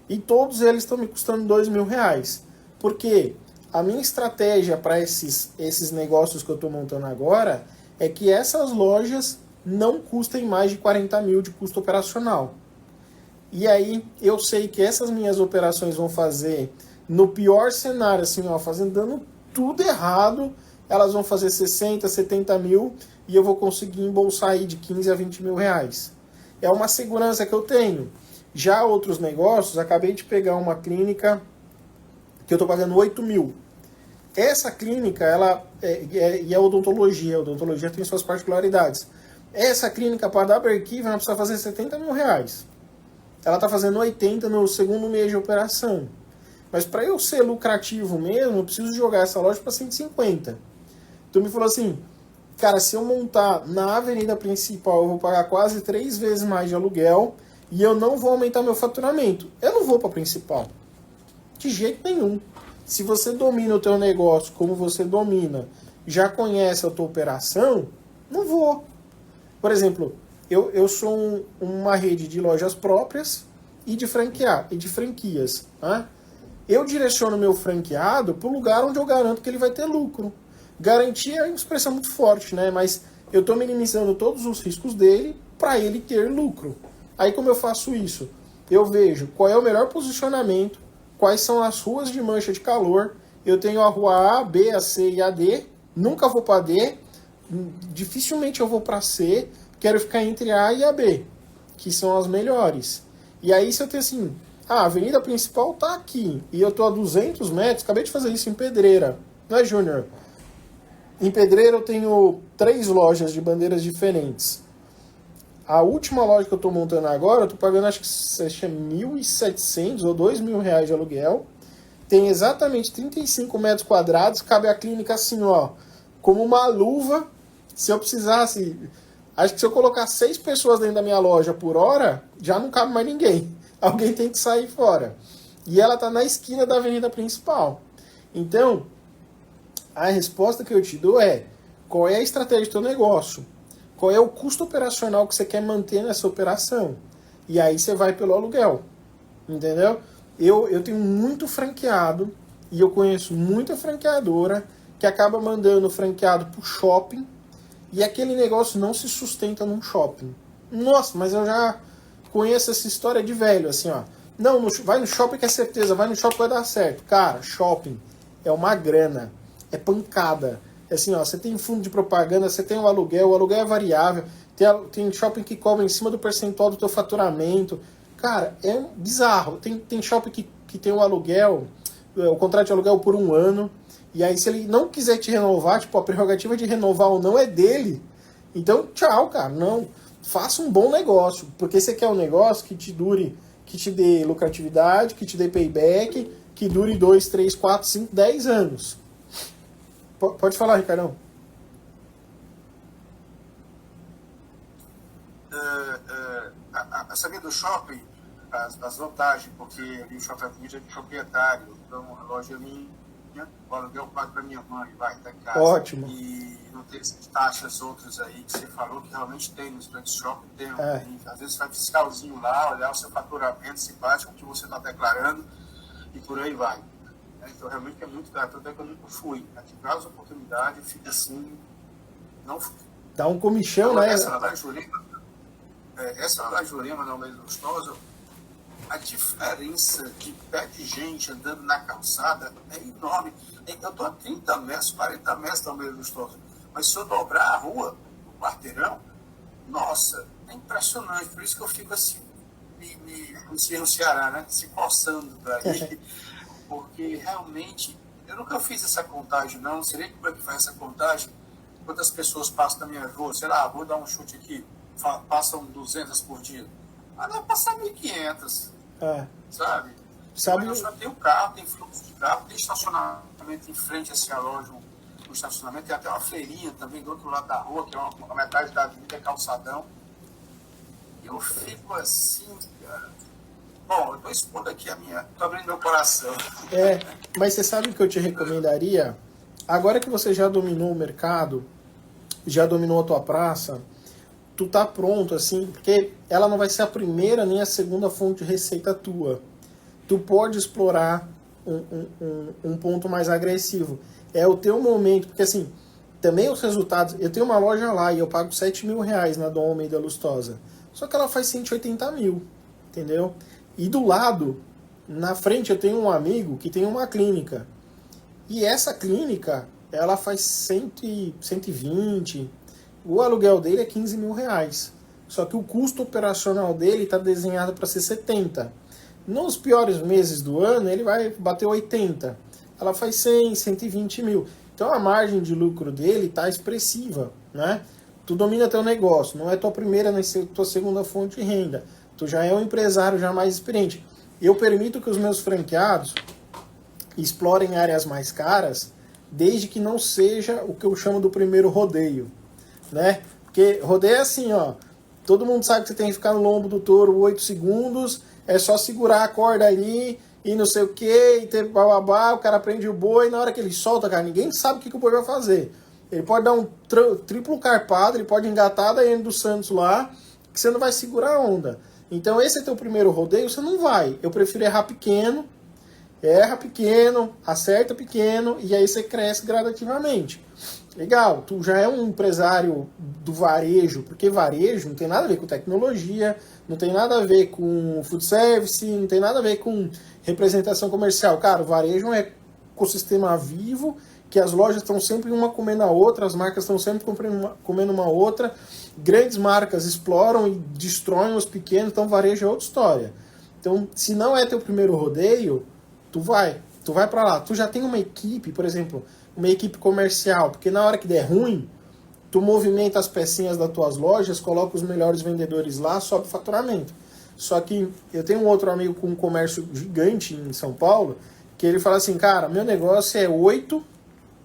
e todos eles estão me custando R$ 2.000. Por quê? A minha estratégia para esses negócios que eu estou montando agora é que essas lojas não custem mais de 40 mil de custo operacional. E aí eu sei que essas minhas operações vão fazer, no pior cenário, assim, ó, dando tudo errado, elas vão fazer 60, 70 mil e eu vou conseguir embolsar aí de 15 a 20 mil reais. É uma segurança que eu tenho. Já outros negócios, acabei de pegar uma clínica que eu estou pagando 8 mil. Essa clínica, ela é odontologia. A odontologia tem suas particularidades. Essa clínica, para dar break-even, ela precisa fazer 70 mil reais. Ela está fazendo 80 no segundo mês de operação. Mas para eu ser lucrativo mesmo, eu preciso jogar essa loja para 150. Então me falou assim, cara, se eu montar na avenida principal, eu vou pagar quase 3 vezes mais de aluguel e eu não vou aumentar meu faturamento. Eu não vou para a principal. De jeito nenhum. Se você domina o teu negócio como você domina, já conhece a tua operação, não vou. Por exemplo, eu sou uma rede de lojas próprias e de franquias. Tá? Eu direciono meu franqueado para o lugar onde eu garanto que ele vai ter lucro. Garantia é uma expressão muito forte, né? Mas eu estou minimizando todos os riscos dele para ele ter lucro. Aí como eu faço isso? Eu vejo qual é o melhor posicionamento, quais são as ruas de mancha de calor. Eu tenho a rua A, B, a C e a D. Nunca vou para D. Dificilmente eu vou para C. Quero ficar entre a e a B, que são as melhores. E aí se eu tenho assim, a avenida principal tá aqui, e eu tô a 200 metros, acabei de fazer isso em Pedreira, não é, Júnior? Em Pedreira eu tenho 3 lojas de bandeiras diferentes. A última loja que eu tô montando agora, eu tô pagando acho que 1.700 ou R$ 2.000 de aluguel. Tem exatamente 35 metros quadrados, cabe a clínica assim, ó, como uma luva. Se eu precisasse... Acho que se eu colocar 6 pessoas dentro da minha loja por hora, já não cabe mais ninguém. Alguém tem que sair fora. E ela está na esquina da avenida principal. Então, a resposta que eu te dou é, qual é a estratégia do teu negócio? Qual é o custo operacional que você quer manter nessa operação? E aí você vai pelo aluguel. Entendeu? Eu tenho muito franqueado, e eu conheço muita franqueadora, que acaba mandando o franqueado para o shopping, e aquele negócio não se sustenta num shopping. Nossa, mas eu já conheço essa história de velho, assim, ó. Não, vai no shopping que é certeza, vai no shopping vai dar certo. Cara, shopping é uma grana, é pancada. É assim, ó, você tem fundo de propaganda, você tem o aluguel é variável, tem shopping que cobra em cima do percentual do teu faturamento. Cara, é bizarro. Tem shopping que tem o aluguel, o contrato de aluguel por 1 ano, e aí se ele não quiser te renovar, tipo, a prerrogativa de renovar ou não é dele. Então, tchau, cara, não. Faça um bom negócio, porque você quer um negócio que te dure, que te dê lucratividade, que te dê payback, que dure 2, 3, 4, 5, 10 anos. Pode falar, Ricardão. Sabia do shopping, as vantagens, porque ali o shopping é de proprietário, então a loja é minha, o aluguel eu pago para minha mãe, vai, tá em casa. Ótimo. E não tem essas taxas outras aí que você falou, que realmente tem nos grandes shopping, tem, às vezes vai fiscalzinho lá, olhar o seu faturamento, se bate com o que você está declarando, e por aí vai. Então realmente é muito caro, até que eu nunca fui. Aqui, caso oportunidade, fica assim, não fui. Dá um comichão, né? Essa lá de Jurema, não mesmo gostosa, a diferença de pé de gente andando na calçada é enorme. Eu estou a 30 metros, 40 metros da mesmo gostosa. Mas se eu dobrar a rua, o quarteirão, nossa, é impressionante. Por isso que eu fico assim, no Ceará, né? Se coçando daí. Porque realmente, eu nunca fiz essa contagem, não sei nem como é que faz essa contagem. Quantas pessoas passam na minha rua, sei lá, vou dar um chute aqui, passam 200 por dia. Ah, deve passar 1.500, sabe? Eu já tenho carro, tem fluxo de carro, tem estacionamento em frente assim, à loja, um estacionamento, tem até uma feirinha também do outro lado da rua, que é uma metade da avenida, é calçadão. E eu fico assim, cara. Bom, eu estou expondo aqui estou abrindo meu coração. Mas você sabe o que eu te recomendaria? agora que você já dominou o mercado, já dominou a tua praça, tu tá pronto, assim, porque ela não vai ser a primeira nem a segunda fonte de receita tua. Tu pode explorar um ponto mais agressivo. É o teu momento, porque assim, também os resultados, eu tenho uma loja lá e eu pago 7 mil reais na Dom Almeida Lustosa, só que ela faz 180 mil, entendeu? E do lado, na frente, eu tenho um amigo que tem uma clínica, e essa clínica, ela faz 120, o aluguel dele é 15 mil reais, só que o custo operacional dele está desenhado para ser 70. Nos piores meses do ano, ele vai bater 80. Ela faz 100, 120 mil. Então a margem de lucro dele está expressiva, né? Tu domina teu negócio, não é tua primeira nem tua segunda fonte de renda. Tu já é um empresário já mais experiente. Eu permito que os meus franqueados explorem áreas mais caras, desde que não seja o que eu chamo do primeiro rodeio, né? Porque rodeio é assim, ó, todo mundo sabe que você tem que ficar no lombo do touro 8 segundos, é só segurar a corda ali e não sei o que, e ter bababá, o cara prende o boi, e na hora que ele solta, cara, ninguém sabe o que o boi vai fazer. Ele pode dar um triplo carpado, ele pode engatar a Daiane dos Santos lá, que você não vai segurar a onda. Então esse é teu primeiro rodeio, você não vai. Eu prefiro erra pequeno, acerta pequeno, e aí você cresce gradativamente. Legal, tu já é um empresário do varejo, porque varejo não tem nada a ver com tecnologia, não tem nada a ver com food service, não tem nada a ver com representação comercial. Cara, o varejo é um ecossistema vivo, que as lojas estão sempre uma comendo a outra, as marcas estão sempre comendo uma outra, grandes marcas exploram e destroem os pequenos, então varejo é outra história. Então, se não é teu primeiro rodeio, tu vai para lá. Tu já tem uma equipe, por exemplo, uma equipe comercial, porque na hora que der ruim, tu movimenta as pecinhas das tuas lojas, coloca os melhores vendedores lá, sobe o faturamento. Só que eu tenho um outro amigo com um comércio gigante em São Paulo, que ele fala assim, cara, meu negócio é 8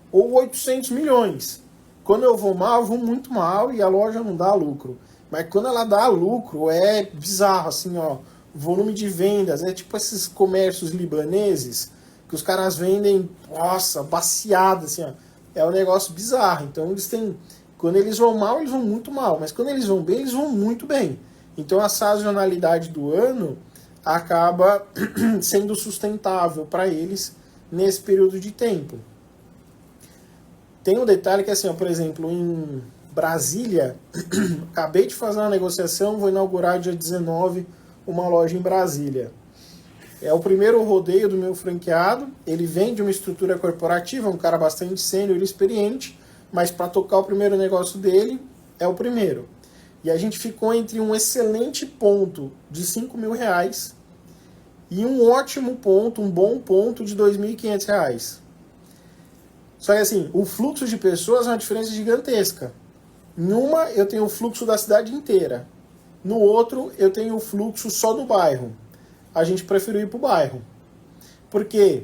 ou 800 milhões. Quando eu vou mal, eu vou muito mal e a loja não dá lucro. Mas quando ela dá lucro, é bizarro, assim, ó, volume de vendas, é tipo esses comércios libaneses, que os caras vendem, nossa, baciada, assim, ó. É um negócio bizarro. Então eles têm, quando eles vão mal, eles vão muito mal, mas quando eles vão bem, eles vão muito bem. Então a sazonalidade do ano acaba sendo sustentável para eles nesse período de tempo. Tem um detalhe que, assim, ó, por exemplo, em Brasília, acabei de fazer uma negociação, vou inaugurar dia 19 uma loja em Brasília. É o primeiro rodeio do meu franqueado, ele vem de uma estrutura corporativa, um cara bastante sênior e experiente, mas para tocar o primeiro negócio dele, é o primeiro. E a gente ficou entre um excelente ponto de 5 mil reais e um ótimo ponto, um bom ponto de 2.500 reais. Só que assim, o fluxo de pessoas é uma diferença gigantesca. Em uma, eu tenho o fluxo da cidade inteira. No outro, eu tenho o fluxo só do bairro. A gente preferiu ir para o bairro. Porque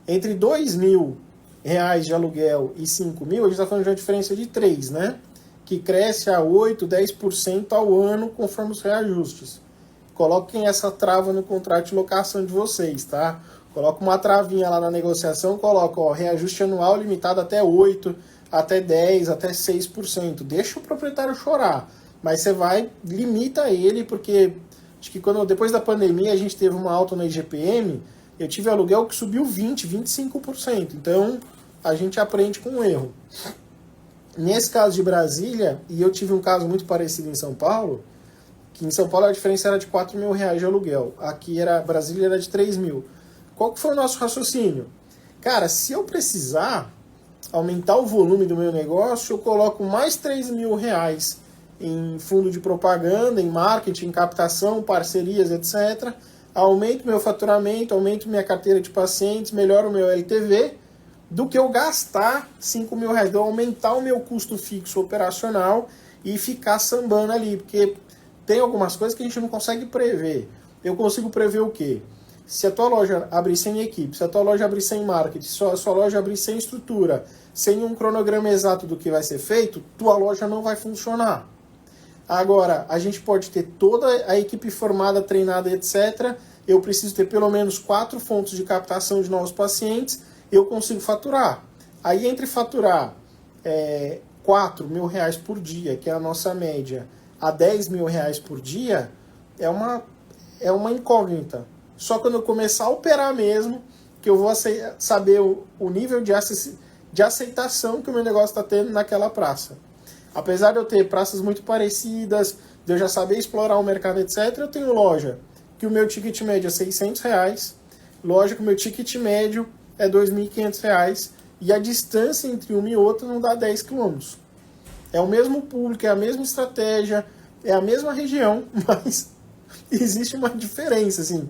entre 2 mil reais de aluguel e 5 mil, a gente está falando de uma diferença de 3, né? Que cresce a 8, 10% ao ano conforme os reajustes. Coloquem essa trava no contrato de locação de vocês, tá? Coloca uma travinha lá na negociação, coloca, ó, reajuste anual limitado até 8, até 10, até 6%. Deixa o proprietário chorar, mas você vai, limita ele, porque acho que depois da pandemia a gente teve uma alta na IGPM, eu tive aluguel que subiu 20, 25%. Então a gente aprende com o erro. Nesse caso de Brasília, e eu tive um caso muito parecido em São Paulo, que em São Paulo a diferença era de 4 mil reais de aluguel. Aqui Brasília era de 3 mil. Qual que foi o nosso raciocínio? Cara, se eu precisar aumentar o volume do meu negócio, eu coloco mais 3 mil reais em fundo de propaganda, em marketing, em captação, parcerias, etc. Aumento meu faturamento, aumento minha carteira de pacientes, melhoro o meu LTV, do que eu gastar 5 mil reais, de eu aumentar o meu custo fixo operacional e ficar sambando ali, porque tem algumas coisas que a gente não consegue prever. Eu consigo prever o quê? Se a tua loja abrir sem equipe, se a tua loja abrir sem marketing, se a sua loja abrir sem estrutura, sem um cronograma exato do que vai ser feito, tua loja não vai funcionar. Agora, a gente pode ter toda a equipe formada, treinada, etc. Eu preciso ter pelo menos 4 fontes de captação de novos pacientes, eu consigo faturar. Aí entre faturar R$ 4.000 por dia, que é a nossa média, a R$ 10.000 por dia, é uma incógnita. Só quando eu começar a operar mesmo, que eu vou saber o nível de aceitação que o meu negócio está tendo naquela praça. Apesar de eu ter praças muito parecidas, de eu já saber explorar o mercado, etc., eu tenho loja que o meu ticket médio é R$ 600, loja que o meu ticket médio é R$ 2.500, e a distância entre uma e outra não dá 10 quilômetros. É o mesmo público, é a mesma estratégia, é a mesma região, mas existe uma diferença, assim,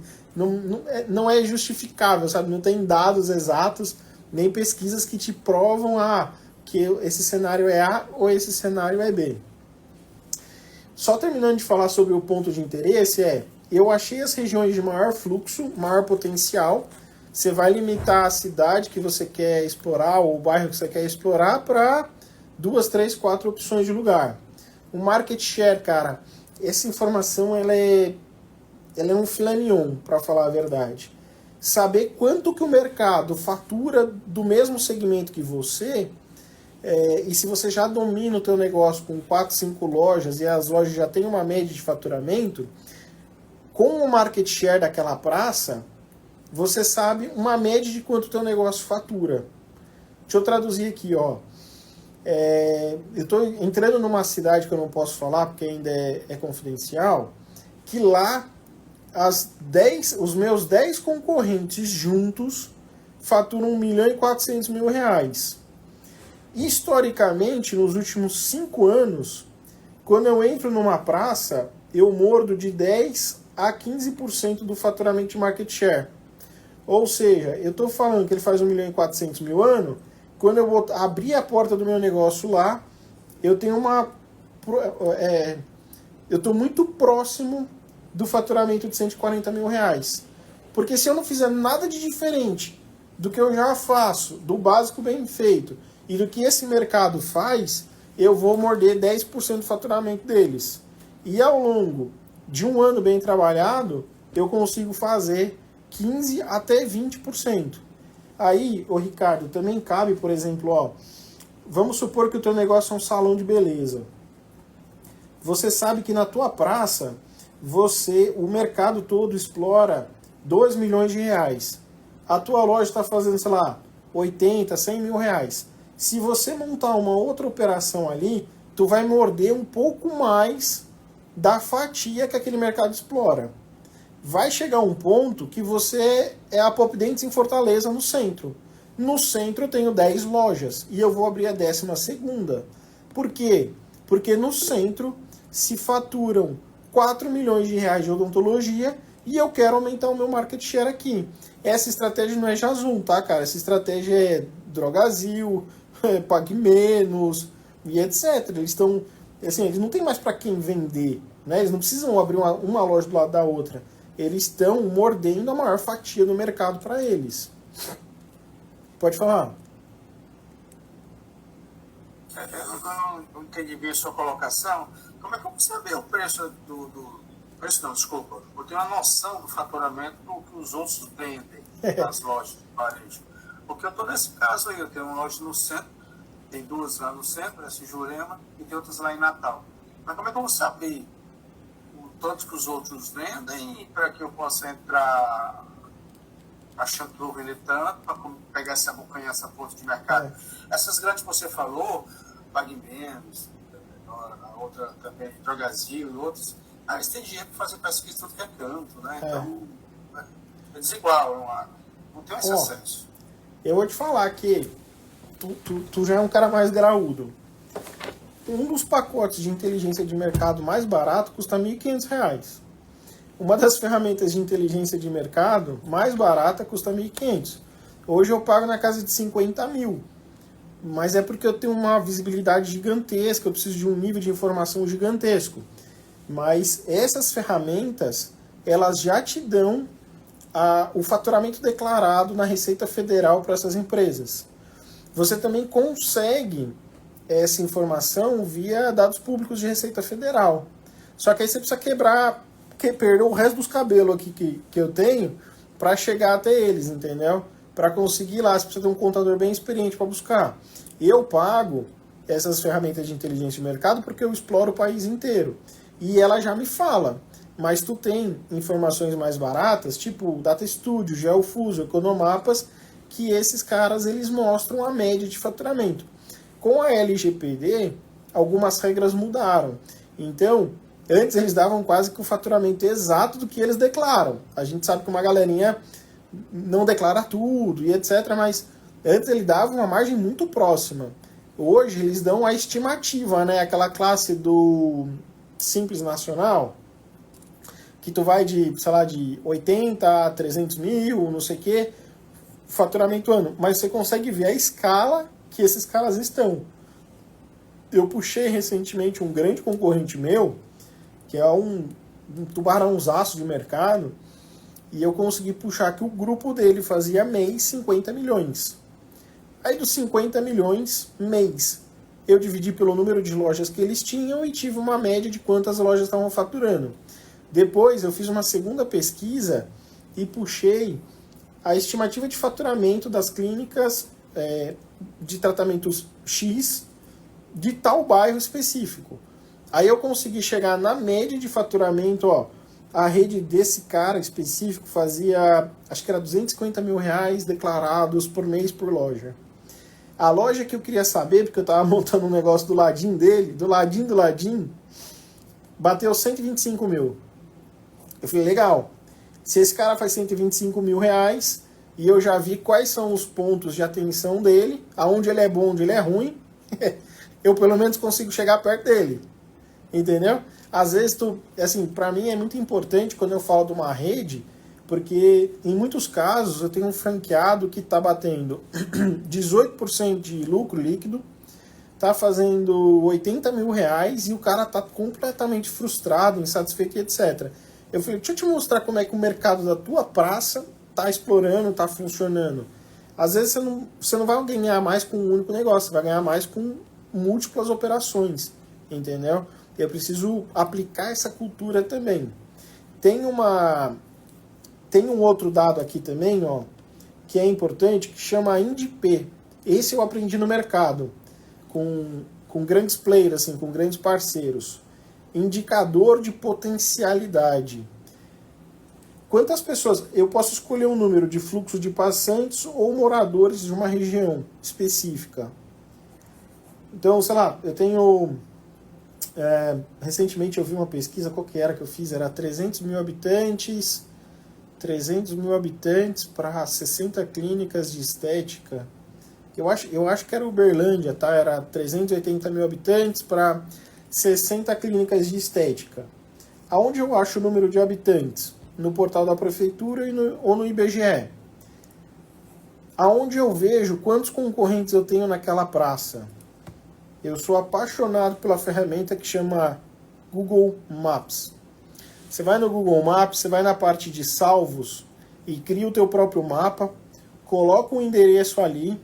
não é justificável, sabe? Não tem dados exatos, nem pesquisas que te provam que esse cenário é A ou esse cenário é B. Só terminando de falar sobre o ponto de interesse, eu achei as regiões de maior fluxo, maior potencial. Você vai limitar a cidade que você quer explorar, ou o bairro que você quer explorar, para 2, 3, 4 opções de lugar. O market share, cara, essa informação ela é um filé mignon, para falar a verdade. Saber quanto que o mercado fatura do mesmo segmento que você, e se você já domina o teu negócio com 4, 5 lojas e as lojas já têm uma média de faturamento, com o market share daquela praça, você sabe uma média de quanto o teu negócio fatura. Deixa eu traduzir aqui, ó. Eu estou entrando numa cidade que eu não posso falar porque ainda é confidencial, que lá os meus 10 concorrentes juntos faturam R$ 1.400.000. Historicamente, nos últimos 5 anos, quando eu entro numa praça, eu mordo de 10 a 15% do faturamento de market share. Ou seja, eu estou falando que ele faz R$ 1.400.000 ano, quando eu abrir a porta do meu negócio lá, eu tenho eu estou muito próximo do faturamento de R$ 140.000. Porque se eu não fizer nada de diferente do que eu já faço, do básico bem feito, e do que esse mercado faz, eu vou morder 10% do faturamento deles. E ao longo de um ano bem trabalhado, eu consigo fazer 15% até 20%. Aí, Ricardo, também cabe, por exemplo, vamos supor que o teu negócio é um salão de beleza. Você sabe que na tua praça, o mercado todo explora R$ 2.000.000. A tua loja está fazendo, sei lá, 80, 100 mil reais. Se você montar uma outra operação ali, tu vai morder um pouco mais da fatia que aquele mercado explora. Vai chegar um ponto que você é a Pop Dentes em Fortaleza, no centro. No centro eu tenho 10 lojas e eu vou abrir a 12ª. Por quê? Porque no centro se faturam R$ 4 milhões de odontologia e eu quero aumentar o meu market share aqui. Essa estratégia não é Jazum, tá, cara? Essa estratégia é Drogazil, Pague Menos e etc. Eles estão, assim, eles não tem mais para quem vender, né? Eles não precisam abrir uma loja do lado da outra. Eles estão mordendo a maior fatia do mercado para eles. Pode falar. Eu não entendi bem a sua colocação. Como é que eu vou saber o preço preço não, desculpa. Eu tenho uma noção do faturamento do que os outros vendem nas lojas de varejo. Porque eu estou nesse caso aí, eu tenho uma loja no centro, tem 2 lá no centro, essa em Jurema, e tem outras lá em Natal. Mas como é que eu vou saber o tanto que os outros vendem para que eu possa entrar achando que eu vou vender tanto, para pegar essa bocanha, essa ponta de mercado? Essas grandes que você falou, Pague Menos, a outra também, Drogazil e outros, eles têm dinheiro para fazer pesquisa de tudo que é canto, né? Então, é desigual, não tem esse acesso. Eu vou te falar que tu já é um cara mais graúdo. Um dos pacotes de inteligência de mercado mais barato custa R$ 1.500. Uma das ferramentas de inteligência de mercado mais barata custa R$ 1.500. Hoje eu pago na casa de 50 mil. Mas é porque eu tenho uma visibilidade gigantesca, eu preciso de um nível de informação gigantesco. Mas essas ferramentas, elas já te dão o faturamento declarado na Receita Federal para essas empresas. Você também consegue essa informação via dados públicos de Receita Federal. Só que aí você precisa perder o resto dos cabelos aqui que eu tenho para chegar até eles, entendeu? para conseguir lá, você precisa ter um contador bem experiente para buscar. Eu pago essas ferramentas de inteligência de mercado porque eu exploro o país inteiro. E ela já me fala, mas tu tem informações mais baratas, tipo Data Studio, Geofuso, Economapas, que esses caras eles mostram a média de faturamento. Com a LGPD, algumas regras mudaram. Então, antes eles davam quase que o faturamento exato do que eles declaram. A gente sabe que uma galerinha não declara tudo e etc, mas antes ele dava uma margem muito próxima. Hoje eles dão a estimativa, né? Aquela classe do Simples Nacional, que tu vai de, sei lá, de 80 a 300 mil, não sei o que, faturamento ano. Mas você consegue ver a escala que esses caras estão. Eu puxei recentemente um grande concorrente meu, que é um tubarãozaço de mercado, e eu consegui puxar que o grupo dele fazia mês 50 milhões. Aí dos 50 milhões, mês, eu dividi pelo número de lojas que eles tinham e tive uma média de quantas lojas estavam faturando. Depois eu fiz uma segunda pesquisa e puxei a estimativa de faturamento das clínicas de tratamentos X de tal bairro específico. Aí eu consegui chegar na média de faturamento, ó, a rede desse cara específico fazia, acho que era 250 mil reais declarados por mês por loja. A loja que eu queria saber, porque eu estava montando um negócio do ladinho dele, do ladinho, bateu 125 mil. Eu falei, legal, se esse cara faz 125 mil reais, e eu já vi quais são os pontos de atenção dele, aonde ele é bom, onde ele é ruim, eu pelo menos consigo chegar perto dele. Entendeu? Às vezes, assim, para mim é muito importante quando eu falo de uma rede, porque em muitos casos eu tenho um franqueado que está batendo 18% de lucro líquido, está fazendo 80 mil reais e o cara está completamente frustrado, insatisfeito, etc. Eu falei, deixa eu te mostrar como é que o mercado da tua praça está explorando, está funcionando. Às vezes você não vai ganhar mais com um único negócio, você vai ganhar mais com múltiplas operações, entendeu? Eu preciso aplicar essa cultura também. Tem um outro dado aqui também, ó, que é importante, que chama INDP. Esse eu aprendi no mercado, com grandes players, assim, com grandes parceiros. Indicador de potencialidade. Quantas pessoas... Eu posso escolher um número de fluxo de passantes ou moradores de uma região específica. Então, sei lá, eu tenho... recentemente eu vi uma pesquisa, qual que era que eu fiz? Era 300 mil habitantes para 60 clínicas de estética. Eu acho que era Uberlândia, tá? Era 380 mil habitantes para 60 clínicas de estética. Aonde eu acho o número de habitantes? No portal da prefeitura ou no IBGE. Aonde eu vejo quantos concorrentes eu tenho naquela praça? Eu sou apaixonado pela ferramenta que chama Google Maps. Você vai no Google Maps, você vai na parte de salvos e cria o teu próprio mapa, coloca um endereço ali,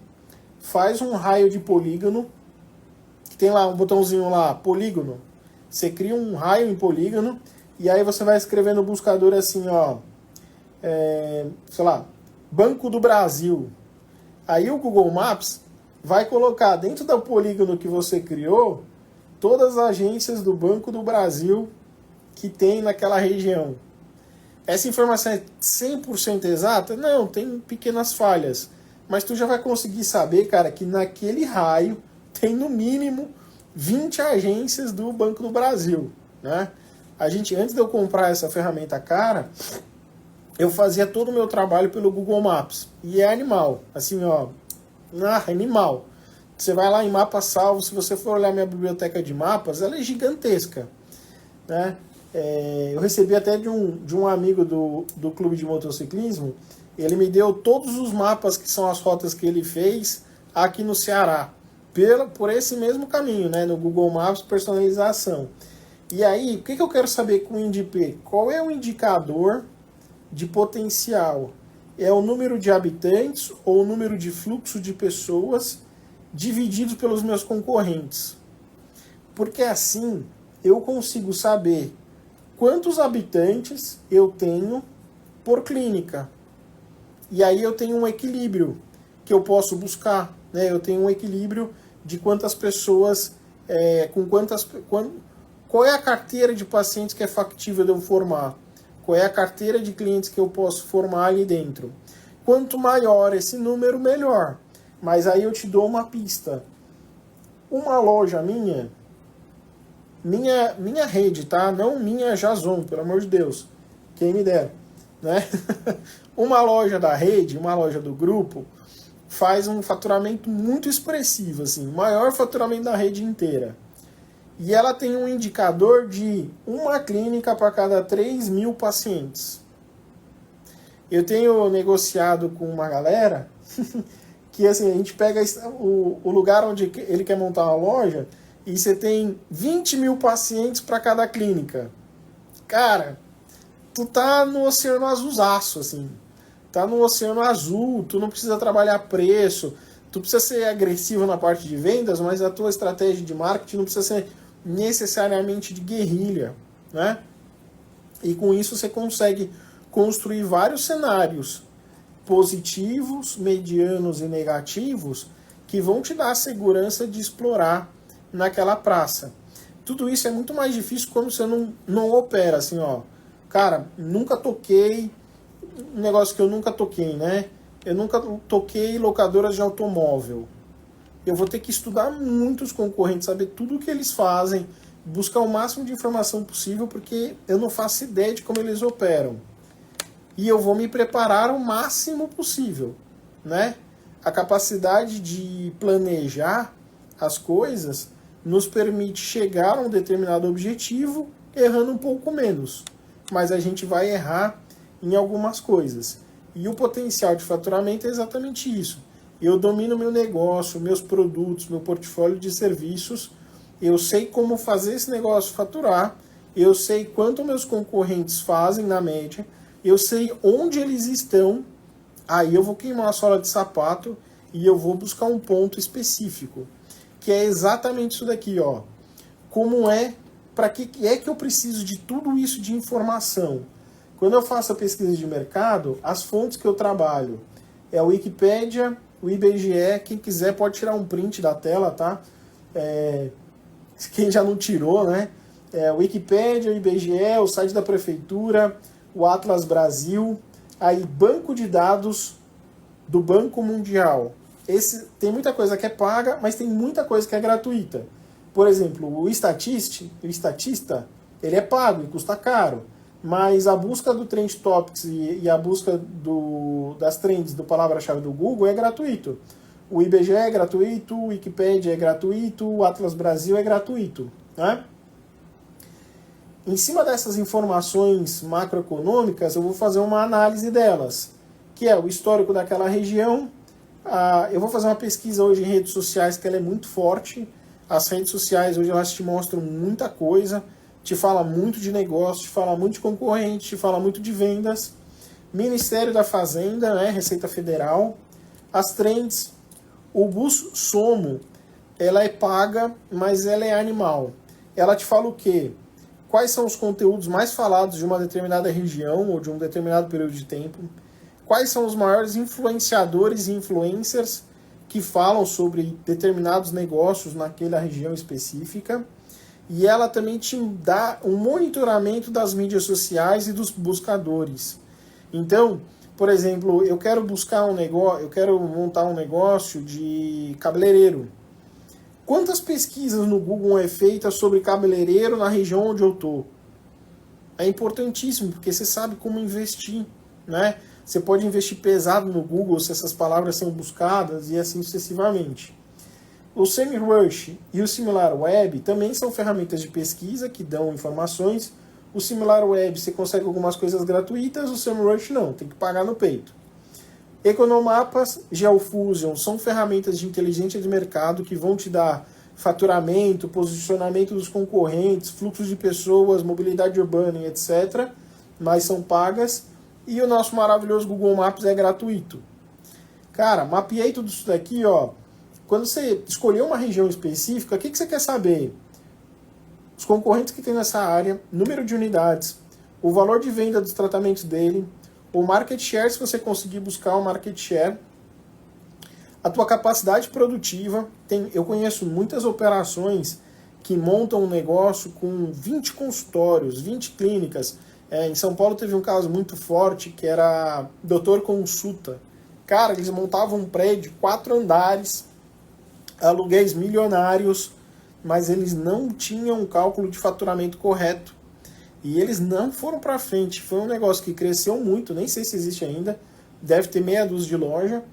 faz um raio de polígono, que tem lá um botãozinho lá, polígono. Você cria um raio em polígono e aí você vai escrever no buscador assim, ó, sei lá, Banco do Brasil. Aí o Google Maps vai colocar dentro do polígono que você criou todas as agências do Banco do Brasil que tem naquela região. Essa informação é 100% exata? Não, tem pequenas falhas. Mas tu já vai conseguir saber, cara, que naquele raio tem no mínimo 20 agências do Banco do Brasil, né? Antes de eu comprar essa ferramenta cara, eu fazia todo o meu trabalho pelo Google Maps. E é animal, assim, ó, animal. Você vai lá em mapa salvo, se você for olhar minha biblioteca de mapas, ela é gigantesca, né? Eu recebi até de um amigo do clube de motociclismo, ele me deu todos os mapas que são as rotas que ele fez aqui no Ceará, por esse mesmo caminho, né? No Google Maps, personalização. E aí, o que eu quero saber com o INDP? Qual é o indicador de potencial? É o número de habitantes ou o número de fluxo de pessoas divididos pelos meus concorrentes? Porque assim eu consigo saber quantos habitantes eu tenho por clínica. E aí eu tenho um equilíbrio que eu posso buscar, né? Eu tenho um equilíbrio de quantas pessoas, qual é a carteira de pacientes que é factível de eu formar, qual é a carteira de clientes que eu posso formar ali dentro. Quanto maior esse número, melhor. Mas aí eu te dou uma pista. Uma loja minha rede, tá? Não minha Jason, pelo amor de Deus. Quem me dera, né? Uma loja da rede, uma loja do grupo, faz um faturamento muito expressivo, assim, o maior faturamento da rede inteira. E ela tem um indicador de uma clínica para cada 3.000 pacientes. Eu tenho negociado com uma galera que assim, a gente pega o lugar onde ele quer montar uma loja e você tem 20.000 pacientes para cada clínica. Cara, tu tá no oceano azulzaço, assim. Tá no oceano azul, tu não precisa trabalhar preço, tu precisa ser agressivo na parte de vendas, mas a tua estratégia de marketing não precisa ser necessariamente de guerrilha, né? E com isso você consegue construir vários cenários positivos, medianos e negativos que vão te dar a segurança de explorar naquela praça. Tudo isso é muito mais difícil quando você não opera, assim, ó. Cara, nunca toquei um negócio que eu nunca toquei, né? Eu nunca toquei locadoras de automóvel. Eu vou ter que estudar muito os concorrentes, saber tudo o que eles fazem, buscar o máximo de informação possível, porque eu não faço ideia de como eles operam. E eu vou me preparar o máximo possível, né? A capacidade de planejar as coisas nos permite chegar a um determinado objetivo errando um pouco menos. Mas a gente vai errar em algumas coisas. E o potencial de faturamento é exatamente isso. Eu domino meu negócio, meus produtos, meu portfólio de serviços. Eu sei como fazer esse negócio faturar. Eu sei quanto meus concorrentes fazem na média. Eu sei onde eles estão. Aí eu vou queimar a sola de sapato e eu vou buscar um ponto específico. Que é exatamente isso daqui, ó. Como é, para que é que eu preciso de tudo isso de informação? Quando eu faço a pesquisa de mercado, as fontes que eu trabalho é a Wikipédia, o IBGE. Quem quiser pode tirar um print da tela, tá? Quem já não tirou, né? Wikipédia, o IBGE, o site da prefeitura, o Atlas Brasil, aí banco de dados do Banco Mundial. Tem muita coisa que é paga, mas tem muita coisa que é gratuita. Por exemplo, o Statista, ele é pago e custa caro. Mas a busca do Trend Topics e a busca das trends do palavra-chave do Google é gratuito. O IBGE é gratuito, o Wikipedia é gratuito, o Atlas Brasil é gratuito, né? Em cima dessas informações macroeconômicas, eu vou fazer uma análise delas, que é o histórico daquela região. Eu vou fazer uma pesquisa hoje em redes sociais, que ela é muito forte. As redes sociais hoje elas te mostram muita coisa, te fala muito de negócio, te fala muito de concorrente, te fala muito de vendas. Ministério da Fazenda, né, Receita Federal. As trends. O BusSomo, ela é paga, mas ela é animal. Ela te fala o quê? Quais são os conteúdos mais falados de uma determinada região ou de um determinado período de tempo? Quais são os maiores influenciadores e influencers que falam sobre determinados negócios naquela região específica? E ela também te dá um monitoramento das mídias sociais e dos buscadores. Então, por exemplo, eu quero montar um negócio de cabeleireiro. Quantas pesquisas no Google é feitas sobre cabeleireiro na região onde eu estou? É importantíssimo, porque você sabe como investir, né? Você pode investir pesado no Google se essas palavras são buscadas e assim sucessivamente. O SEMrush e o SimilarWeb também são ferramentas de pesquisa que dão informações. O SimilarWeb você consegue algumas coisas gratuitas, o SEMrush não, tem que pagar no peito. Economapas, Geofusion são ferramentas de inteligência de mercado que vão te dar faturamento, posicionamento dos concorrentes, fluxos de pessoas, mobilidade urbana e etc. Mas são pagas. E o nosso maravilhoso Google Maps é gratuito. Cara, mapeei tudo isso daqui, ó. Quando você escolher uma região específica, o que você quer saber? Os concorrentes que tem nessa área, número de unidades, o valor de venda dos tratamentos dele, O market share, se você conseguir buscar o market share, a tua capacidade produtiva, eu conheço muitas operações que montam um negócio com 20 consultórios, 20 clínicas. Em São Paulo teve um caso muito forte, que era Doutor Consulta. Cara, eles montavam um prédio, 4 andares, aluguéis milionários, mas eles não tinham um cálculo de faturamento correto. E eles não foram para frente. Foi um negócio que cresceu muito, nem sei se existe ainda, deve ter meia dúzia de loja.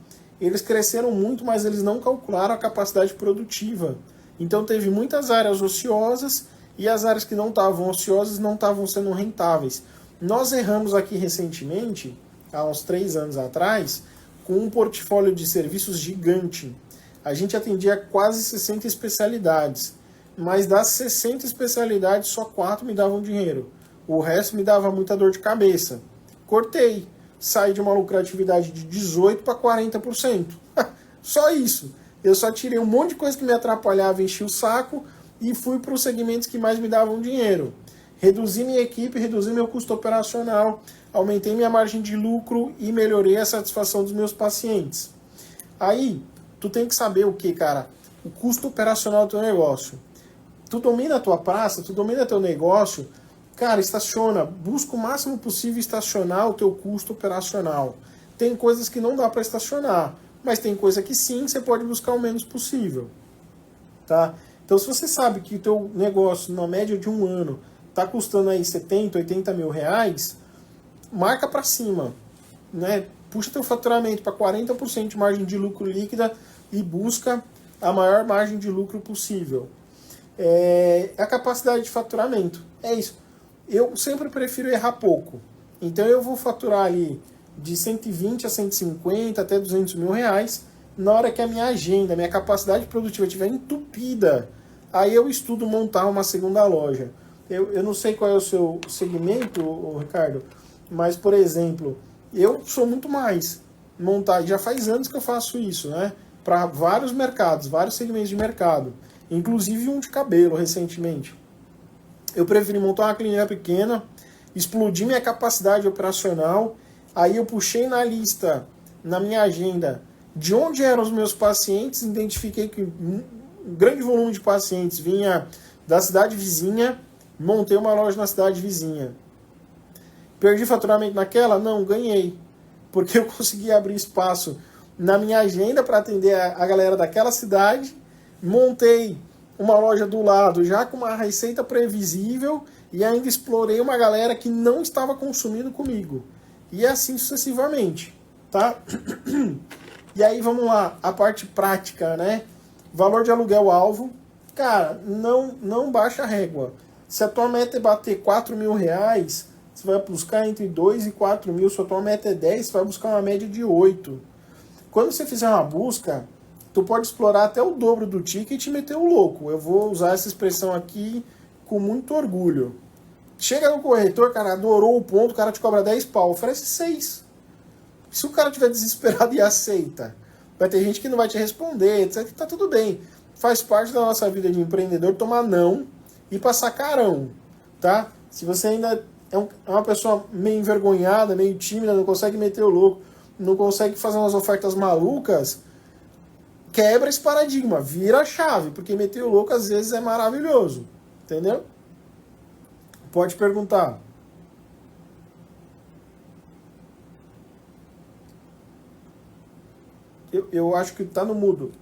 Eles cresceram muito, mas eles não calcularam a capacidade produtiva. Então teve muitas áreas ociosas e as áreas que não estavam ociosas não estavam sendo rentáveis. Nós erramos aqui recentemente, há uns 3 anos atrás, com um portfólio de serviços gigante. A gente atendia quase 60 especialidades, mas das 60 especialidades só 4 me davam dinheiro. O resto me dava muita dor de cabeça. Cortei. Saí de uma lucratividade de 18% para 40%. Só isso. Eu só tirei um monte de coisa que me atrapalhava, enchi o saco e fui para os segmentos que mais me davam dinheiro. Reduzi minha equipe, reduzi meu custo operacional, aumentei minha margem de lucro e melhorei a satisfação dos meus pacientes. Aí, tu tem que saber o que, cara? O custo operacional do teu negócio. Tu domina a tua praça, tu domina teu negócio, cara, estaciona, busca o máximo possível estacionar o teu custo operacional. Tem coisas que não dá para estacionar, mas tem coisa que sim, você pode buscar o menos possível. Tá? Então, se você sabe que o teu negócio, na média de um ano, está custando aí 70, 80 mil reais, marca para cima. Né? Puxa teu faturamento para 40% de margem de lucro líquida e busca a maior margem de lucro possível. A capacidade de faturamento. É isso. Eu sempre prefiro errar pouco. Então eu vou faturar ali de 120 a 150 até 200 mil reais. Na hora que a minha agenda, minha capacidade produtiva estiver entupida, aí eu estudo montar uma segunda loja. Eu não sei qual é o seu segmento, Ricardo, mas, por exemplo, eu sou muito mais montar, já faz anos que eu faço isso, né? Para vários mercados, vários segmentos de mercado, inclusive um de cabelo recentemente. Eu preferi montar uma clínica pequena, explodir minha capacidade operacional, aí eu puxei na lista, na minha agenda, de onde eram os meus pacientes, identifiquei que um grande volume de pacientes vinha da cidade vizinha, montei uma loja na cidade vizinha. Perdi faturamento naquela? Não, ganhei. Porque eu consegui abrir espaço na minha agenda para atender a galera daquela cidade, montei uma loja do lado já com uma receita previsível e ainda explorei uma galera que não estava consumindo comigo. E assim sucessivamente, tá? E aí vamos lá, a parte prática, né? Valor de aluguel alvo. Cara, não baixa a régua. Se a tua meta é bater 4 mil reais, você vai buscar entre 2 e 4 mil. Se a tua meta é 10, você vai buscar uma média de 8. Quando você fizer uma busca, tu pode explorar até o dobro do ticket e meter o louco. Eu vou usar essa expressão aqui com muito orgulho. Chega no corretor, cara, adorou o ponto, o cara te cobra 10 pau, oferece 6. Se o cara estiver desesperado e aceita, vai ter gente que não vai te responder, etc. Tá tudo bem. Faz parte da nossa vida de empreendedor tomar não e passar carão, tá? Se você ainda é uma pessoa meio envergonhada, meio tímida, não consegue meter o louco, não consegue fazer umas ofertas malucas, quebra esse paradigma, vira a chave, porque meter o louco às vezes é maravilhoso, entendeu? Pode perguntar. Eu acho que tá no mudo.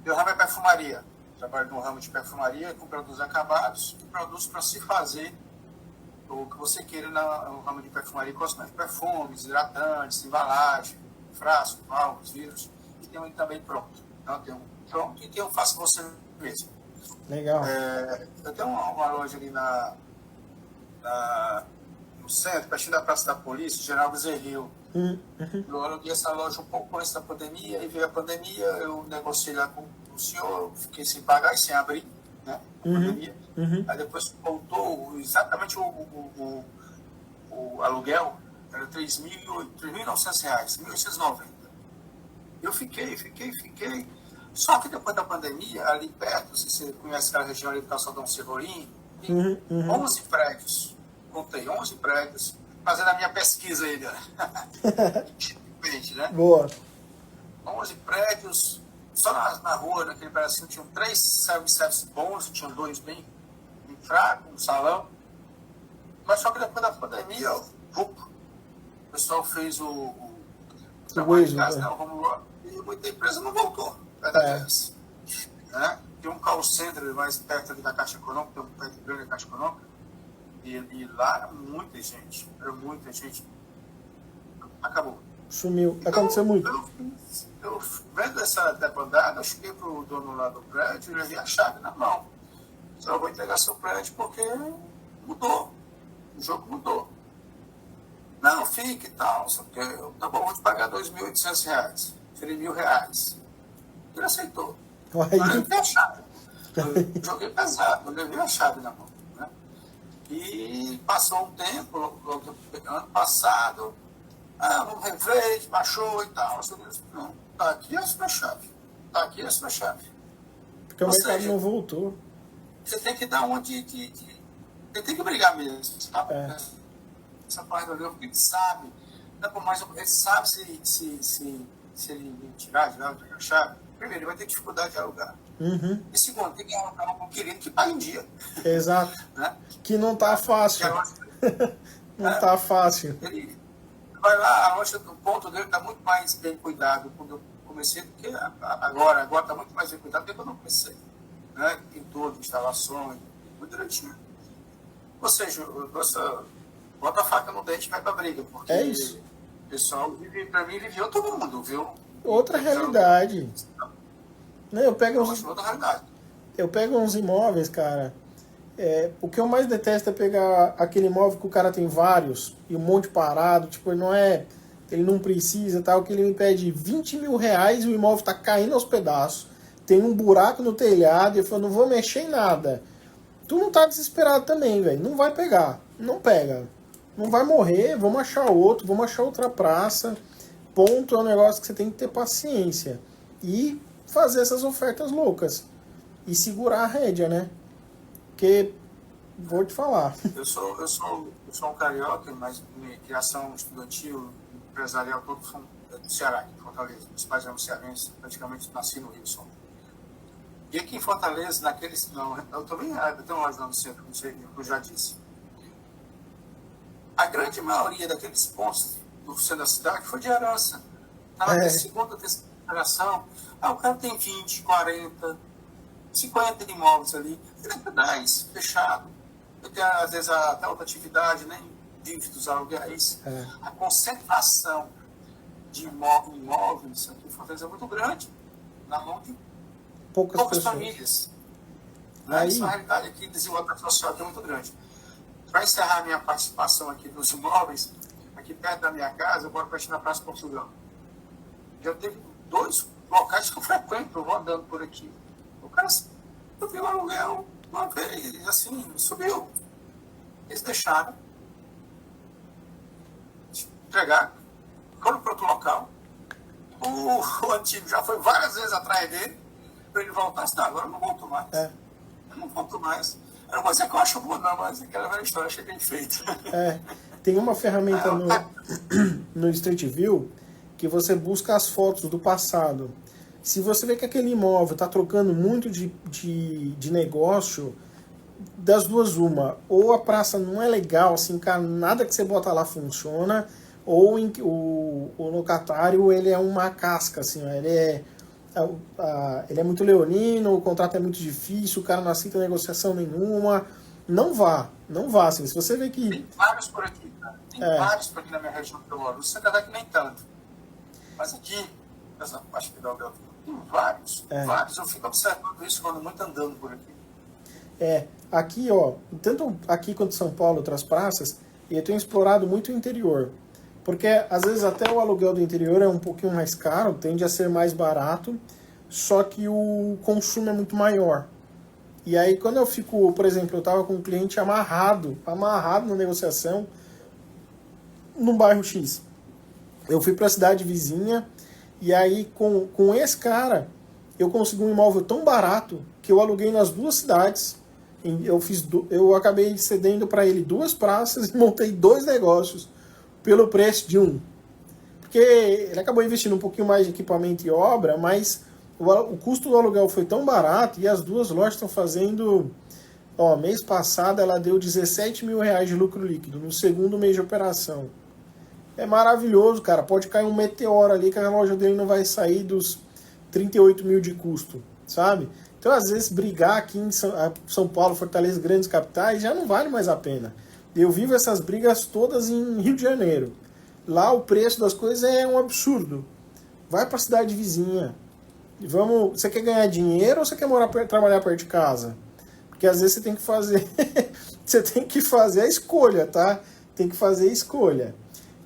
Meu ramo é perfumaria. Trabalho no ramo de perfumaria com produtos acabados e produtos para se fazer o que você queira no ramo de perfumaria, cosméticos, perfumes, hidratantes, embalagem, frasco, álcool, vírus. E tem um também pronto. Então tem um pronto e tem um faça você mesmo. Legal. Eu tenho uma loja ali no centro, pertinho da Praça da Polícia, General Bezerril. Eu aluguei essa loja um pouco antes da pandemia, e veio a pandemia, eu negociei lá com o senhor, fiquei sem pagar e sem abrir, né, a pandemia. Aí depois voltou exatamente o aluguel, era R$3.900, R$1.890. Eu fiquei. Só que depois da pandemia, ali perto, se você conhece aquela região ali do Calçadão Cerrolim, tem 11 prédios contei 11 prédios, fazendo a minha pesquisa aí, né? Boa. 11 prédios, só na rua, naquele pedacinho, tinham 3 service bons, tinham 2 bem fracos, um salão. Mas só que depois da pandemia, o pessoal fez o trabalho de casa, né? E muita empresa não voltou. Né? Tem um call center mais perto ali da Caixa Econômica, tem um prédio grande da Caixa Econômica, e lá era muita gente. Acabou. Sumiu. Então, aconteceu muito. Eu vendo essa debandada, eu cheguei pro dono lá do prédio e levei a chave na mão. Só vou entregar seu prédio porque mudou. O jogo mudou. Não, fique e tal, só que tá bom, vou te pagar R$2.800, R$1.000. Ele aceitou. Eu levei a chave. Eu joguei pesado, eu levei a chave na mão. Né? E passou um tempo, ano passado, no refreio, baixou e tal. Não, tá aqui a sua chave. Tá aqui a sua chave. Porque o mercado não voltou. Você tem que dar uma de você tem que brigar mesmo, sabe? Essa parte do livro, porque ele sabe, mas ele sabe se ele tirar a chave, primeiro, ele vai ter dificuldade de alugar. Uhum. E segundo, tem que alugar com um querido que paga em dia. Exato. Né? Que não tá fácil. Não tá fácil. Ele vai lá, o ponto dele está muito mais bem cuidado quando eu comecei do que agora. Agora está muito mais bem cuidado do que quando eu comecei. Né? Pintor de instalações, muito direitinho. Ou seja, bota a faca no dente e vai pra briga, porque é isso. O pessoal, pra mim, viveu todo mundo, viu? Outra realidade. Eu pego uns imóveis, cara. O que eu mais detesto é pegar aquele imóvel que o cara tem vários e um monte parado, tipo, ele não precisa, tal, que ele me pede R$20.000 e o imóvel tá caindo aos pedaços, tem um buraco no telhado e eu falo, não vou mexer em nada. Tu não tá desesperado também, velho. Não vai pegar. Não pega. Não vai morrer, vamos achar outro, vamos achar outra praça. Ponto é um negócio que você tem que ter paciência. E fazer essas ofertas loucas. E segurar a rédea, né? Porque, vou te falar. Eu sou um carioca, mas minha criação estudantil, empresarial, todos são do Ceará, de Fortaleza. Meus pais eram cearenses, praticamente nasci no Rio São. E aqui em Fortaleza, eu também tenho uma loja no centro, não sei, eu já disse. A grande maioria daqueles pontos do centro da cidade foi de herança. Estava na segunda, terceira geração. O cara tem 20, 40, 50 imóveis ali, 10, fechado. Eu tenho, às vezes, até outra atividade, né? Dívidos, aluguéis. A concentração de imóveis aqui em Fortaleza é muito grande, na mão de poucas famílias. Essa realidade aqui, desigualdade social, é muito grande. Para encerrar minha participação aqui nos imóveis, aqui perto da minha casa, eu moro perto da Praça Portugal. Já teve 2 locais que eu frequento, eu vou andando por aqui. O cara subiu o aluguel uma vez, assim, subiu. Eles deixaram de entregar, foram para outro local. O antigo já foi várias vezes atrás dele, para ele voltar. Não, agora eu não volto mais. Eu não volto mais. Eu não vou dizer que eu acho bom, não, mas aquela velha história, achei bem feito. Tem uma ferramenta no Street View que você busca as fotos do passado. Se você vê que aquele imóvel está trocando muito de negócio, das duas uma, ou a praça não é legal, assim, cara, nada que você bota lá funciona, ou o locatário ele é uma casca, assim, ele é muito leonino, o contrato é muito difícil, o cara não aceita negociação nenhuma. Não vá, assim, se você vê que... Tem vários por aqui, cara. Tem vários por aqui na minha região que eu moro. Você ainda que nem tanto. Mas aqui, essa parte que dá o Beltrão, tem vários. Eu fico observando isso quando muito andando por aqui. Aqui, tanto aqui quanto em São Paulo, outras praças, eu tenho explorado muito o interior. Porque, às vezes, até o aluguel do interior é um pouquinho mais caro, tende a ser mais barato, só que o consumo é muito maior. E aí, quando eu fico, por exemplo, eu estava com um cliente amarrado na negociação, no bairro X. Eu fui para a cidade vizinha, e aí, com esse cara, eu consegui um imóvel tão barato que eu aluguei nas duas cidades Eu acabei cedendo para ele 2 praças e montei 2 negócios pelo preço de um. Porque ele acabou investindo um pouquinho mais de equipamento e obra, mas o custo do aluguel foi tão barato e as 2 lojas estão fazendo... Ó, mês passado ela deu 17 mil reais de lucro líquido no segundo mês de operação. É maravilhoso, cara. Pode cair um meteoro ali que a loja dele não vai sair dos 38 mil de custo, sabe? Então, às vezes, brigar aqui em São Paulo, Fortaleza, grandes capitais, já não vale mais a pena. Eu vivo essas brigas todas em Rio de Janeiro. Lá o preço das coisas é um absurdo. Vai para a cidade vizinha. Você quer ganhar dinheiro ou você quer trabalhar perto de casa? Porque às vezes você tem que fazer você tem que fazer a escolha, tá? Tem que fazer a escolha.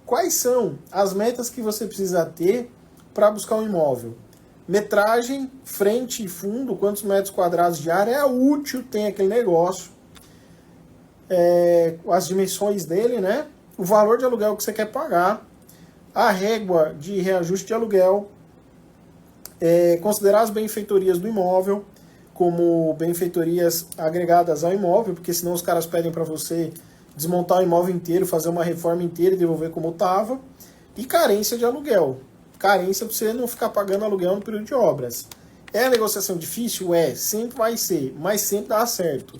Quais são as metas que você precisa ter para buscar um imóvel? Metragem, frente e fundo, quantos metros quadrados de área útil tem aquele negócio, as dimensões dele, né? O valor de aluguel que você quer pagar, a régua de reajuste de aluguel, considerar as benfeitorias do imóvel como benfeitorias agregadas ao imóvel, porque senão os caras pedem para você desmontar o imóvel inteiro, fazer uma reforma inteira e devolver como estava, e carência de aluguel. Carência para você não ficar pagando aluguel no período de obras. É a negociação difícil? Sempre vai ser, mas sempre dá certo.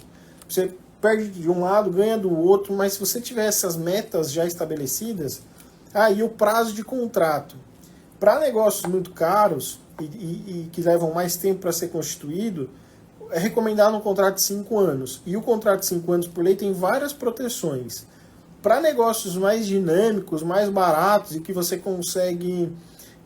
Você perde de um lado, ganha do outro, mas se você tiver essas metas já estabelecidas, aí o prazo de contrato. Para negócios muito caros e que levam mais tempo para ser constituído, é recomendado um contrato de 5 anos. E o contrato de 5 anos por lei tem várias proteções. Para negócios mais dinâmicos, mais baratos e que você consegue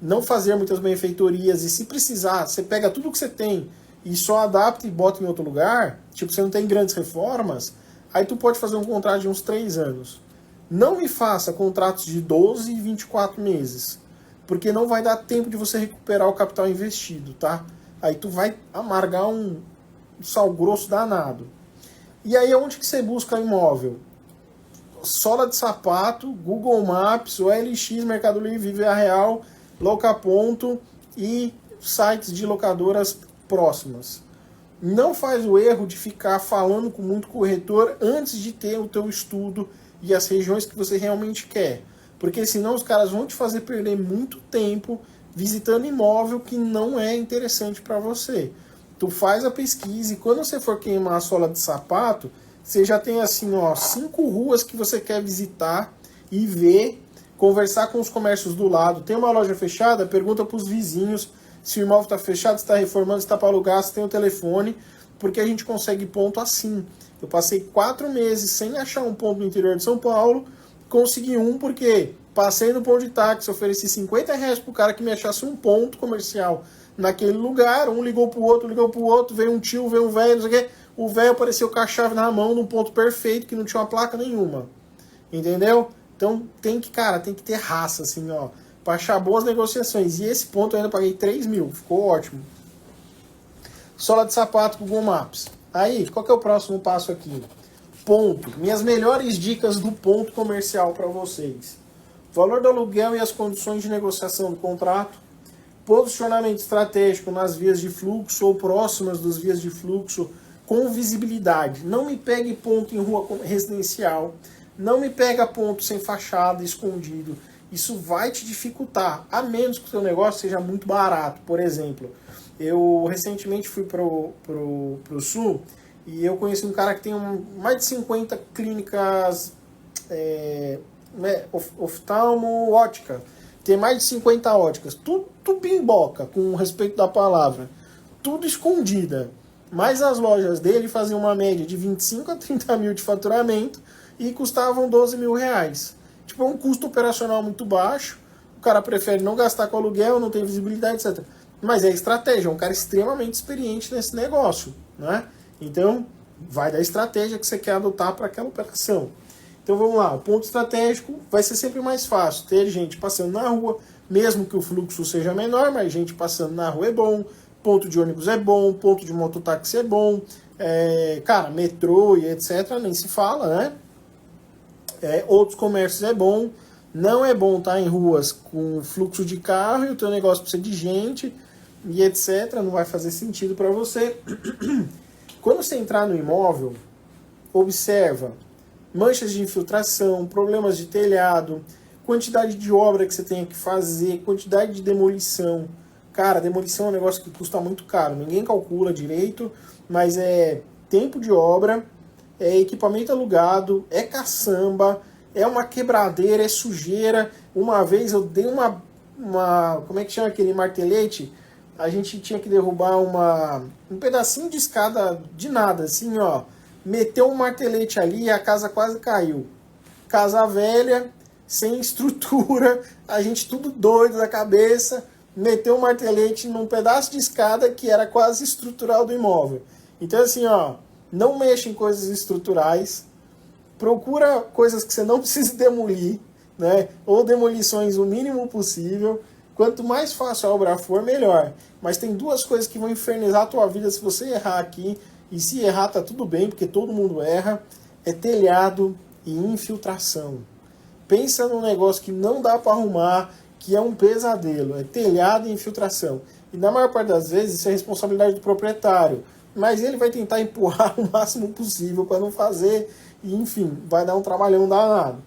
não fazer muitas benfeitorias e se precisar, você pega tudo que você tem e só adapta e bota em outro lugar, tipo, você não tem grandes reformas, aí tu pode fazer um contrato de uns 3 anos. Não me faça contratos de 12 e 24 meses, porque não vai dar tempo de você recuperar o capital investido, tá? Aí tu vai amargar um sal grosso danado. E aí onde que você busca imóvel? Sola de sapato, Google Maps, OLX, Mercado Livre, Viva Real, Locaponto e sites de locadoras próximas. Não faz o erro de ficar falando com muito corretor antes de ter o teu estudo e as regiões que você realmente quer. Porque senão os caras vão te fazer perder muito tempo visitando imóvel que não é interessante para você. Tu faz a pesquisa e quando você for queimar a sola de sapato, você já tem assim, ó, 5 ruas que você quer visitar e ver, conversar com os comércios do lado. Tem uma loja fechada? Pergunta para os vizinhos se o imóvel está fechado, se está reformando, se está para alugar, se tem o telefone, porque a gente consegue ponto assim. Eu passei 4 meses sem achar um ponto no interior de São Paulo, consegui um porque passei no ponto de táxi, ofereci 50 reais pro cara que me achasse um ponto comercial naquele lugar, um ligou pro outro, veio um tio, veio um velho, não sei o quê. O velho apareceu com a chave na mão num ponto perfeito que não tinha uma placa nenhuma. Entendeu? Então tem que ter raça, assim, ó, pra achar boas negociações. E esse ponto eu ainda paguei 3 mil, ficou ótimo. Sola de sapato com Google Maps. Aí, qual que é o próximo passo aqui? Ponto. Minhas melhores dicas do ponto comercial para vocês. Valor do aluguel e as condições de negociação do contrato. Posicionamento estratégico nas vias de fluxo ou próximas das vias de fluxo com visibilidade. Não me pegue ponto em rua residencial. Não me pega ponto sem fachada, escondido. Isso vai te dificultar, a menos que o seu negócio seja muito barato. Por exemplo, eu recentemente fui pro sul e eu conheci um cara que tem mais de 50 clínicas oftalmo ótica. Tem mais de 50 óticas. Tudo bimboca, com respeito da palavra. Tudo escondida. Mas as lojas dele faziam uma média de 25 a 30 mil de faturamento e custavam 12 mil reais. Tipo, é um custo operacional muito baixo. O cara prefere não gastar com aluguel, não tem visibilidade, etc. Mas é estratégia, é um cara extremamente experiente nesse negócio, né? Então, vai da estratégia que você quer adotar para aquela operação. Então vamos lá, o ponto estratégico vai ser sempre mais fácil. Ter gente passando na rua, mesmo que o fluxo seja menor, mas gente passando na rua é bom, ponto de ônibus é bom, ponto de mototáxi é bom, metrô e etc, nem se fala, né? Outros comércios é bom, não é bom estar em ruas com fluxo de carro e o teu negócio precisa de gente e etc, não vai fazer sentido para você. Quando você entrar no imóvel, observa manchas de infiltração, problemas de telhado, quantidade de obra que você tem que fazer, quantidade de demolição. Cara, demolição é um negócio que custa muito caro, ninguém calcula direito, mas é tempo de obra, é equipamento alugado, é caçamba, é uma quebradeira, é sujeira. Uma vez eu dei uma como é que chama aquele martelete? A gente tinha que derrubar um pedacinho de escada de nada, assim, ó. Meteu um martelete ali e a casa quase caiu. Casa velha, sem estrutura, a gente tudo doido da cabeça, meteu um martelete num pedaço de escada que era quase estrutural do imóvel. Então, assim, ó, não mexa em coisas estruturais, procura coisas que você não precisa demolir, né? Ou demolições o mínimo possível. Quanto mais fácil a obra for, melhor. Mas tem duas coisas que vão infernizar a tua vida se você errar aqui. E se errar, tá tudo bem, porque todo mundo erra. É telhado e infiltração. Pensa num negócio que não dá para arrumar, que é um pesadelo. É telhado e infiltração. E na maior parte das vezes, isso é responsabilidade do proprietário. Mas ele vai tentar empurrar o máximo possível para não fazer. E, enfim, vai dar um trabalhão danado.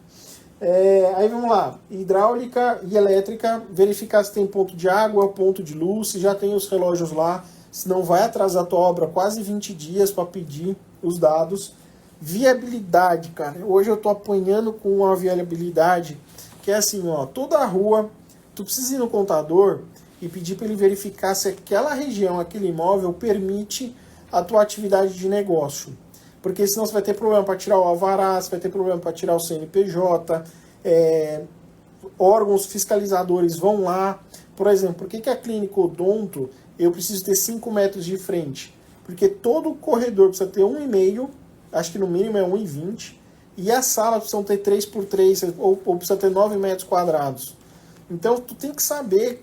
Aí vamos lá, hidráulica e elétrica, verificar se tem ponto de água, ponto de luz, se já tem os relógios lá, senão vai atrasar a tua obra quase 20 dias para pedir os dados. Viabilidade, cara, hoje eu tô apanhando com uma viabilidade que é assim, ó, toda a rua, tu precisa ir no contador e pedir para ele verificar se aquela região, aquele imóvel permite a tua atividade de negócio. Porque senão você vai ter problema para tirar o alvará, você vai ter problema para tirar o CNPJ, órgãos fiscalizadores vão lá. Por exemplo, por que a clínica odonto eu preciso ter 5 metros de frente? Porque todo corredor precisa ter 1,5, acho que no mínimo é 1,20, e as salas precisam ter 3x3, ou precisa ter 9 metros quadrados. Então tu tem que saber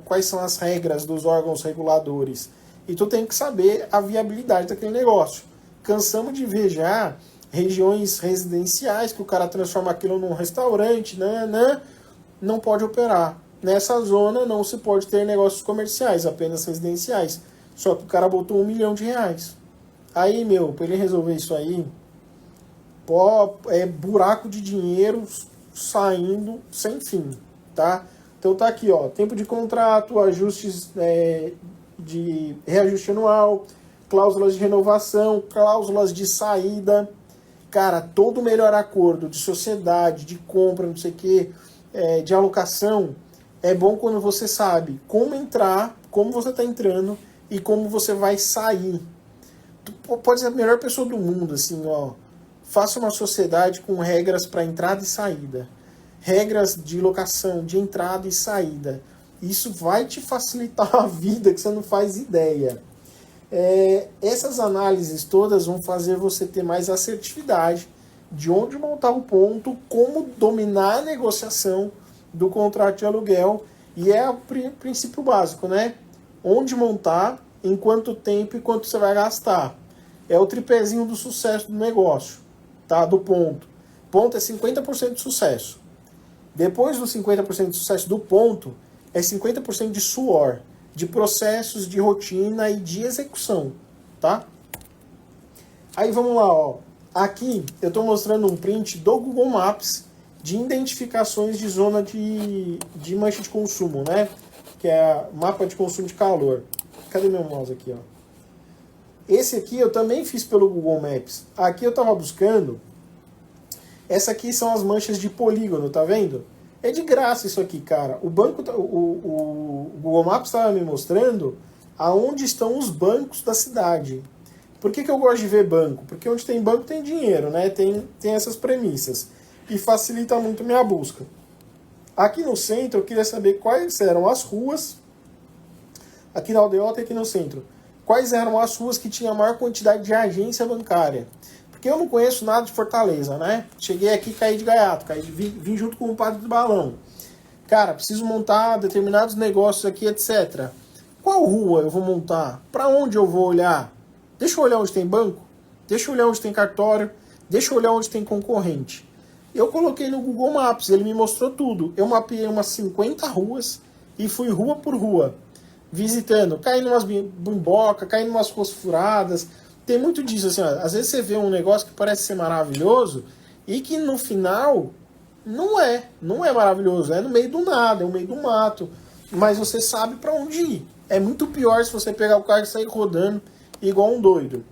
quais são as regras dos órgãos reguladores, e tu tem que saber a viabilidade daquele negócio. Cansamos de ver já regiões residenciais que o cara transforma aquilo num restaurante, não pode operar. Nessa zona não se pode ter negócios comerciais, apenas residenciais. Só que o cara botou R$1 milhão. Aí, para ele resolver isso aí, é buraco de dinheiro saindo sem fim, tá? Então tá aqui, ó, tempo de contrato, ajustes de reajuste anual, cláusulas de renovação, cláusulas de saída. Cara, todo melhor acordo de sociedade, de compra, não sei o que, de alocação, é bom quando você sabe como entrar, como você está entrando e como você vai sair. Tu pode ser a melhor pessoa do mundo, assim, ó. Faça uma sociedade com regras para entrada e saída. Regras de locação, de entrada e saída. Isso vai te facilitar a vida que você não faz ideia. Essas análises todas vão fazer você ter mais assertividade de onde montar o ponto, como dominar a negociação do contrato de aluguel, e é o princípio básico, né? Onde montar, em quanto tempo e quanto você vai gastar. É o tripézinho do sucesso do negócio, tá? Do ponto. Ponto é 50% de sucesso. Depois dos 50% de sucesso do ponto, é 50% de suor, de processos, de rotina e de execução, tá? Aí vamos lá, ó. Aqui eu estou mostrando um print do Google Maps de identificações de zona de mancha de consumo, né? Que é mapa de consumo de calor. Cadê meu mouse aqui, ó? Esse aqui eu também fiz pelo Google Maps. Aqui eu estava buscando. Essa aqui são as manchas de polígono, tá vendo? É de graça isso aqui, cara. O Google Maps estava me mostrando aonde estão os bancos da cidade. Por que eu gosto de ver banco? Porque onde tem banco tem dinheiro, né? Tem essas premissas. E facilita muito minha busca. Aqui no centro eu queria saber quais eram as ruas. Aqui na Aldeota e aqui no centro. Quais eram as ruas que tinham a maior quantidade de agência bancária. Porque eu não conheço nada de Fortaleza, né? Cheguei aqui e caí de gaiato, vim junto com o padre do balão. Cara, preciso montar determinados negócios aqui, etc. Qual rua eu vou montar? Para onde eu vou olhar? Deixa eu olhar onde tem banco, deixa eu olhar onde tem cartório, deixa eu olhar onde tem concorrente. Eu coloquei no Google Maps, ele me mostrou tudo. Eu mapeei umas 50 ruas e fui rua por rua, visitando. Caí numas bimboca, caí numas ruas furadas, tem muito disso, assim, ó, às vezes você vê um negócio que parece ser maravilhoso e que no final não é maravilhoso, é no meio do nada, é no meio do mato, mas você sabe para onde ir. É muito pior se você pegar o carro e sair rodando igual um doido.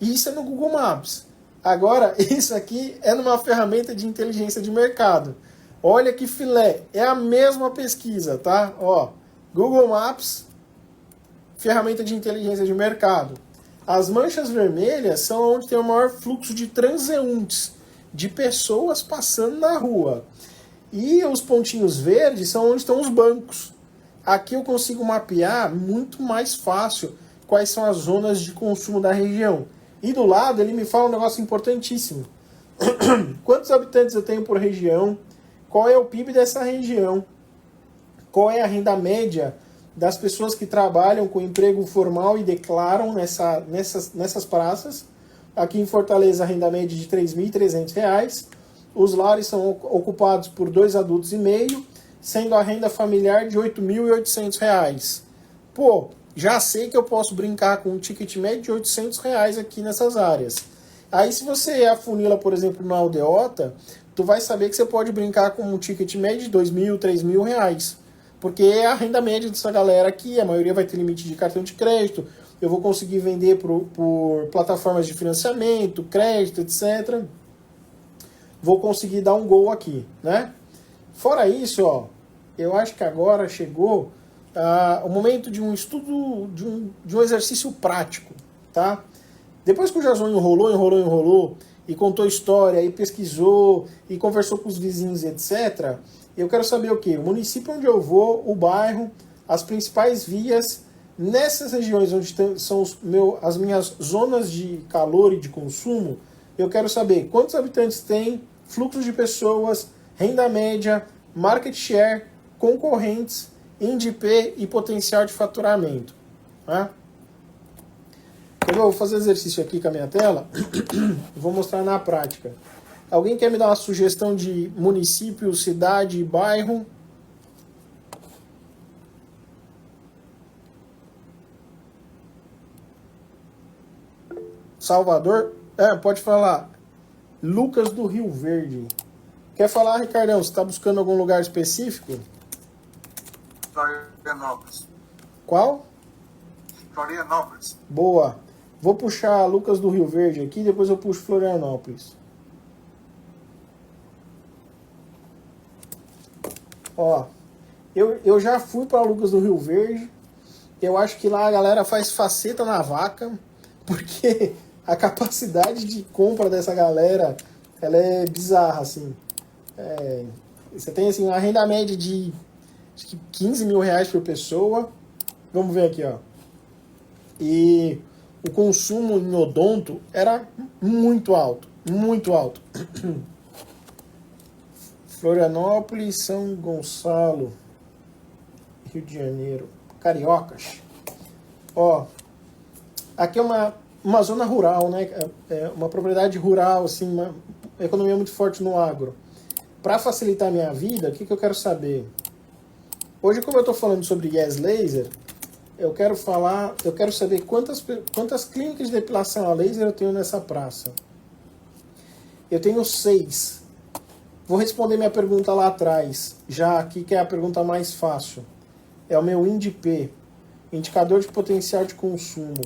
Isso é no Google Maps. Agora, isso aqui é numa ferramenta de inteligência de mercado. Olha que filé, é a mesma pesquisa, tá? Ó, Google Maps, ferramenta de inteligência de mercado. As manchas vermelhas são onde tem o maior fluxo de transeuntes, de pessoas passando na rua. E os pontinhos verdes são onde estão os bancos. Aqui eu consigo mapear muito mais fácil quais são as zonas de consumo da região. E do lado ele me fala um negócio importantíssimo. Quantos habitantes eu tenho por região? Qual é o PIB dessa região? Qual é a renda média das pessoas que trabalham com emprego formal e declaram nessas praças? Aqui em Fortaleza, a renda média de R$ 3.300. Os lares são ocupados por 2 adultos e meio, sendo a renda familiar de R$ 8.800. Pô, já sei que eu posso brincar com um ticket médio de R$ 800 aqui nessas áreas. Aí se você afunila, por exemplo, na aldeota, tu vai saber que você pode brincar com um ticket médio de R$ 2.000, R$ 3.000. Porque é a renda média dessa galera aqui, a maioria vai ter limite de cartão de crédito, eu vou conseguir vender por plataformas de financiamento, crédito, etc. Vou conseguir dar um gol aqui, né? Fora isso, ó, eu acho que agora chegou o momento de um estudo, de um exercício prático, tá? Depois que o Jason enrolou, e contou história, e pesquisou, e conversou com os vizinhos, etc., eu quero saber o quê? O município onde eu vou, o bairro, as principais vias, nessas regiões onde são as minhas zonas de calor e de consumo, eu quero saber quantos habitantes tem, fluxo de pessoas, renda média, market share, concorrentes, INDP e potencial de faturamento. Tá? Eu vou fazer exercício aqui com a minha tela, vou mostrar na prática. Alguém quer me dar uma sugestão de município, cidade e bairro? Salvador? Pode falar. Lucas do Rio Verde. Quer falar, Ricardão? Você está buscando algum lugar específico? Florianópolis. Qual? Florianópolis. Boa. Vou puxar Lucas do Rio Verde aqui, depois eu puxo Florianópolis. Ó, eu já fui para Lucas do Rio Verde. Eu acho que lá a galera faz faceta na vaca, porque a capacidade de compra dessa galera, ela é bizarra, assim. Você tem assim, uma renda média de acho que R$ 15.000 por pessoa. Vamos ver aqui, ó. E o consumo em odonto era muito alto, muito alto. Florianópolis, São Gonçalo, Rio de Janeiro, Cariocas. Ó, aqui é uma zona rural, né? É uma propriedade rural, assim, uma economia muito forte no agro. Para facilitar a minha vida, o que eu quero saber? Hoje, como eu estou falando sobre Yes Laser, eu quero saber quantas clínicas de depilação a laser eu tenho nessa praça. Eu tenho 6. Vou responder minha pergunta lá atrás, já aqui que é a pergunta mais fácil. É o meu INDP, Indicador de Potencial de Consumo.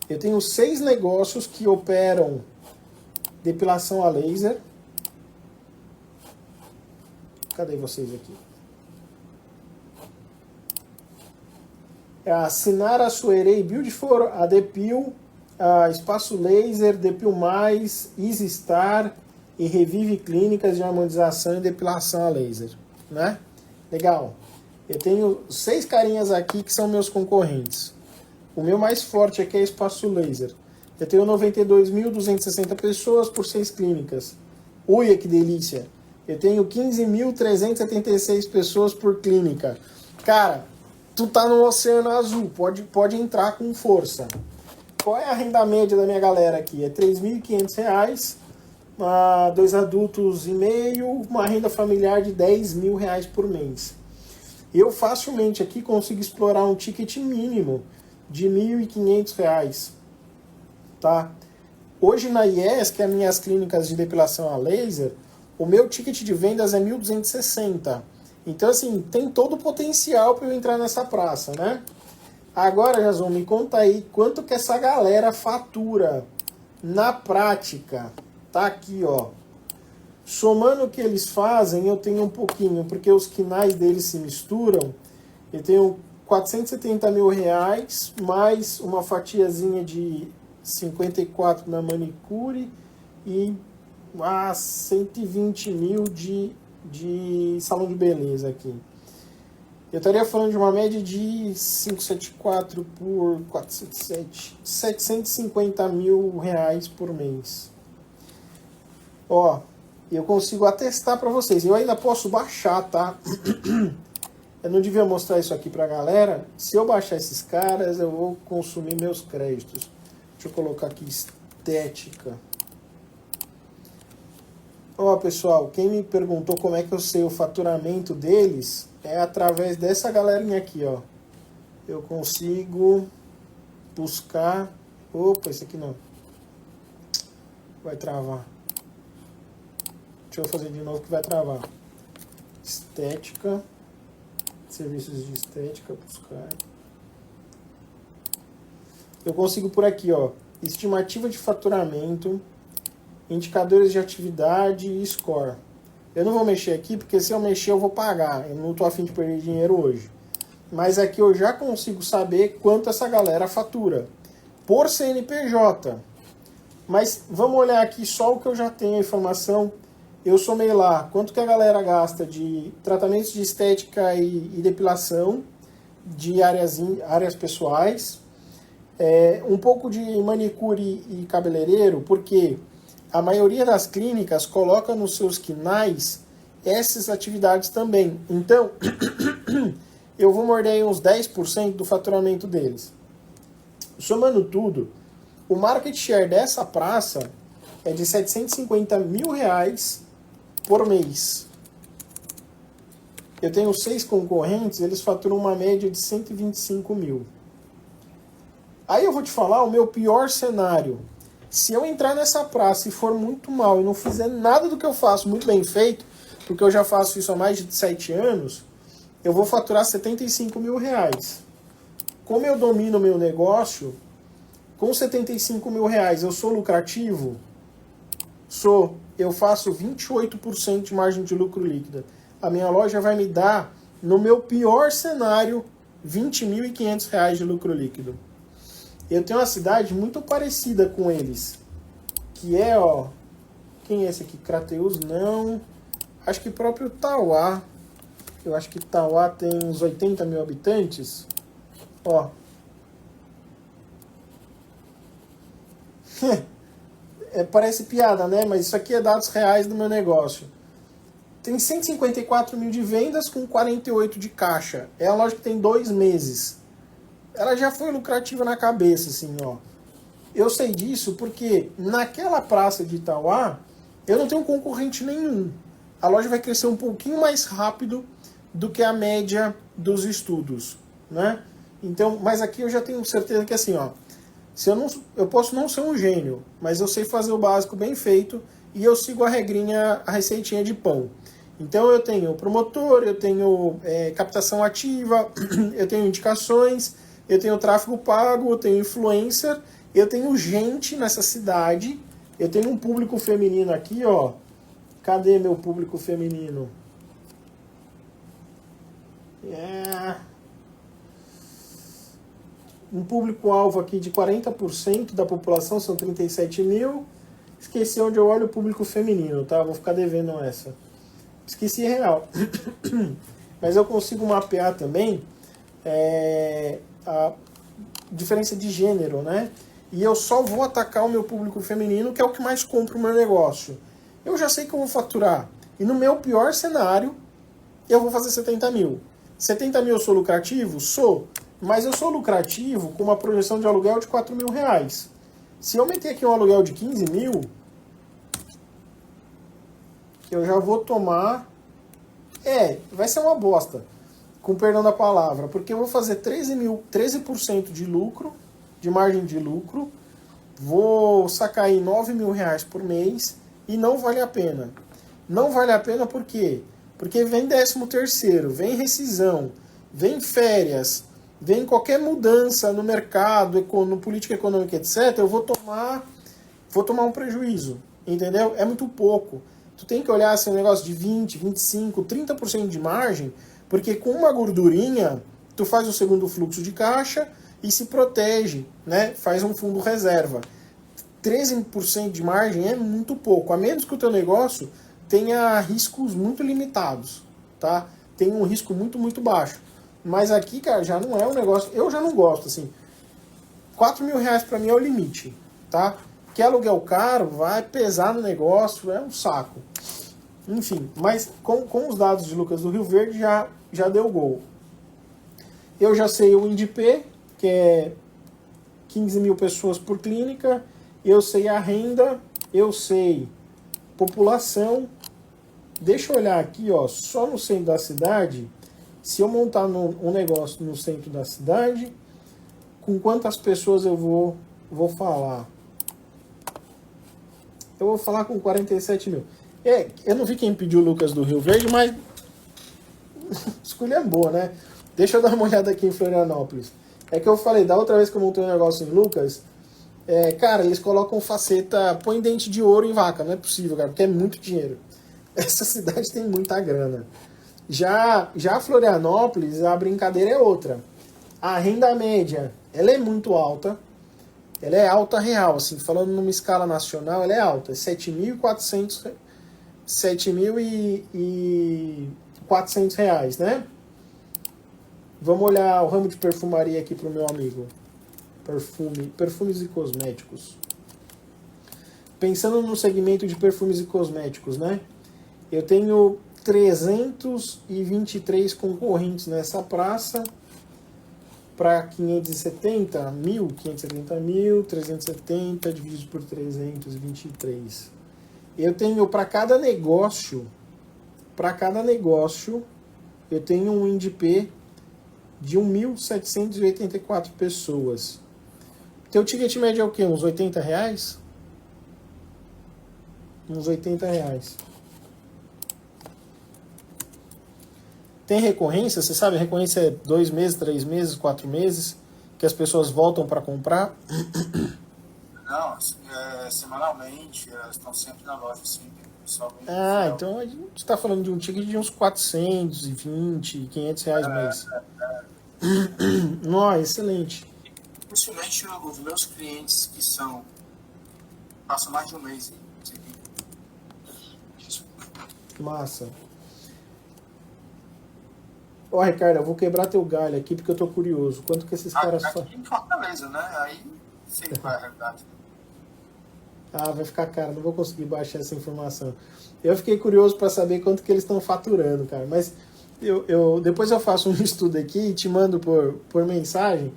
Eu tenho 6 negócios que operam depilação a laser. Cadê vocês aqui? É a Sinara, Suerei, Beautiful, a Depil, a Espaço Laser, Depil Mais, Easy Star e Revive Clínicas de Harmonização e Depilação a Laser, né? Legal. Eu tenho 6 carinhas aqui que são meus concorrentes. O meu mais forte aqui é Espaço Laser. Eu tenho 92.260 pessoas por 6 clínicas. Uia, que delícia! Eu tenho 15.376 pessoas por clínica. Cara, tu tá no Oceano Azul, pode entrar com força. Qual é a renda média da minha galera aqui? É R$ 3.500, 2 adultos e meio, uma renda familiar de R$ 10.000 por mês. Eu facilmente aqui consigo explorar um ticket mínimo de R$ 1.500. tá? Hoje na IES, que é as minhas clínicas de depilação a laser, o meu ticket de vendas é 1.260. Então, assim, tem todo o potencial para eu entrar nessa praça, né? Agora, Jason, me conta aí quanto que essa galera fatura na prática. Tá aqui, ó. Somando o que eles fazem, eu tenho um pouquinho, porque os quinais deles se misturam. Eu tenho 470 mil reais, mais uma fatiazinha de 54 na manicure e 120 mil de salão de beleza aqui. Eu estaria falando de uma média de 574 por 477, 750 mil reais por mês. Ó, eu consigo atestar para vocês. Eu ainda posso baixar, tá? Eu não devia mostrar isso aqui pra galera. Se eu baixar esses caras, eu vou consumir meus créditos. Deixa eu colocar aqui estética. Ó, pessoal, quem me perguntou como é que eu sei o faturamento deles, é através dessa galerinha aqui, ó. Eu consigo buscar... Opa, esse aqui não. Vai travar. Deixa eu fazer de novo que vai travar. Estética. Serviços de estética, buscar. Eu consigo por aqui, ó. Estimativa de faturamento, indicadores de atividade e score. Eu não vou mexer aqui, porque se eu mexer eu vou pagar. Eu não estou a fim de perder dinheiro hoje. Mas aqui eu já consigo saber quanto essa galera fatura. Por CNPJ. Mas vamos olhar aqui só o que eu já tenho a informação. Eu somei lá quanto que a galera gasta de tratamentos de estética e depilação, de áreas pessoais. Um pouco de manicure e cabeleireiro, porque a maioria das clínicas coloca nos seus quinais essas atividades também. Então, eu vou morder aí uns 10% do faturamento deles. Somando tudo, o market share dessa praça é de 750 mil reais por mês. Eu tenho 6 concorrentes, eles faturam uma média de 125 mil. Aí eu vou te falar o meu pior cenário. Se eu entrar nessa praça e for muito mal e não fizer nada do que eu faço muito bem feito, porque eu já faço isso há mais de 7 anos, eu vou faturar 75 mil reais. Como eu domino o meu negócio, com 75 mil reais eu sou lucrativo? Sou. Eu faço 28% de margem de lucro líquida. A minha loja vai me dar, no meu pior cenário, R$ 20.500 de lucro líquido. Eu tenho uma cidade muito parecida com eles, que é, ó, quem é esse aqui? Crateus? Não. Acho que próprio Tauá. Eu acho que Tauá tem uns 80 mil habitantes. Ó. Parece piada, né? Mas isso aqui é dados reais do meu negócio. Tem 154 mil de vendas com 48 de caixa. É a loja que tem 2 meses. Ela já foi lucrativa na cabeça, assim, ó. Eu sei disso porque naquela praça de Itauá, eu não tenho concorrente nenhum. A loja vai crescer um pouquinho mais rápido do que a média dos estudos, né? Então, mas aqui eu já tenho certeza que assim, ó, eu posso não ser um gênio, mas eu sei fazer o básico bem feito e eu sigo a regrinha, a receitinha de pão. Então eu tenho promotor, eu tenho captação ativa, eu tenho indicações, eu tenho tráfego pago, eu tenho influencer, eu tenho gente nessa cidade, eu tenho um público feminino aqui, ó. Cadê meu público feminino? Um público-alvo aqui de 40% da população, são 37 mil. Esqueci onde eu olho o público feminino, tá? Vou ficar devendo essa. Esqueci real. Mas eu consigo mapear também a diferença de gênero, né? E eu só vou atacar o meu público feminino, que é o que mais compra o meu negócio. Eu já sei que eu vou faturar. E no meu pior cenário, eu vou fazer 70 mil. 70 mil eu sou lucrativo? Sou. Mas eu sou lucrativo com uma projeção de aluguel de 4 mil reais. Se eu meter aqui um aluguel de 15 mil, eu já vou tomar... vai ser uma bosta, com perdão da palavra, porque eu vou fazer 13% de lucro, de margem de lucro, vou sacar aí R$ 9.000 por mês e não vale a pena. Não vale a pena por quê? Porque vem 13º, vem rescisão, vem férias, vem qualquer mudança no mercado, no política econômica, etc., eu vou tomar um prejuízo, entendeu? É muito pouco. Tu tem que olhar assim, um negócio de 20, 25, 30% de margem, porque com uma gordurinha, tu faz o segundo fluxo de caixa e se protege, né? Faz um fundo reserva. 13% de margem é muito pouco, a menos que o teu negócio tenha riscos muito limitados, tá? Tem um risco muito, muito baixo. Mas aqui, cara, já não é um negócio... Eu já não gosto, assim. R$ 4.000 para mim é o limite, tá? Que aluguel caro, vai pesar no negócio, é um saco. Enfim, mas com os dados de Lucas do Rio Verde já deu gol. Eu já sei o INDP, que é 15 mil pessoas por clínica. Eu sei a renda, eu sei população. Deixa eu olhar aqui, ó, só no centro da cidade, se eu montar um negócio no centro da cidade, com quantas pessoas eu vou falar? Eu vou falar com 47 mil. Eu não vi quem pediu o Lucas do Rio Verde, mas escolha é boa, né? Deixa eu dar uma olhada aqui em Florianópolis. É que eu falei, da outra vez que eu montei um negócio em Lucas, cara, eles colocam faceta, põe dente de ouro em vaca. Não é possível, cara, porque é muito dinheiro. Essa cidade tem muita grana. Já Florianópolis, a brincadeira é outra. A renda média, ela é muito alta. Ela é alta real, assim, falando numa escala nacional, ela é alta. É 7.400 reais, né? Vamos olhar o ramo de perfumaria aqui pro meu amigo. Perfumes e cosméticos. Pensando no segmento de perfumes e cosméticos, né? Eu tenho 323 concorrentes nessa praça para 570 mil, 370 dividido por 323. Eu tenho para cada negócio, eu tenho um INDP de 1.784 pessoas. Teu ticket médio é o quê? Uns 80 reais? Uns 80 reais. Tem recorrência, você sabe, recorrência é 2 meses, 3 meses, 4 meses, que as pessoas voltam para comprar? Não, semanalmente, elas estão sempre na loja, sim. Então a gente está falando de um ticket de uns 420, 500 reais mês. Nossa, excelente. Principalmente os meus clientes que passam mais de um mês. Massa. Ó, Ricardo, eu vou quebrar teu galho aqui porque eu tô curioso. Quanto que esses caras fazem? Aqui em Fortaleza, né? Aí sei qual é a realidade. Vai ficar caro, não vou conseguir baixar essa informação. Eu fiquei curioso para saber quanto que eles estão faturando, cara. Mas depois eu faço um estudo aqui e te mando por mensagem.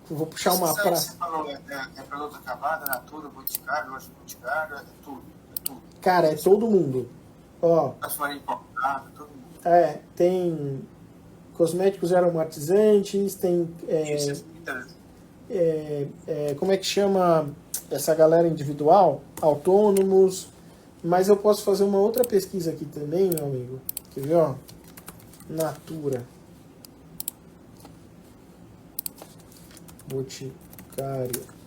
Vou puxar uma praça. Você falou, produto acabado, Natura, Boticário, loja de Boticário, é tudo. Cara, é todo mundo. Ó. Perfumaria importada, todo mundo. Tem cosméticos aromatizantes, tem... como é que chama essa galera individual? Autônomos. Mas eu posso fazer uma outra pesquisa aqui também, meu amigo. Quer ver, ó? Natura. Boticário.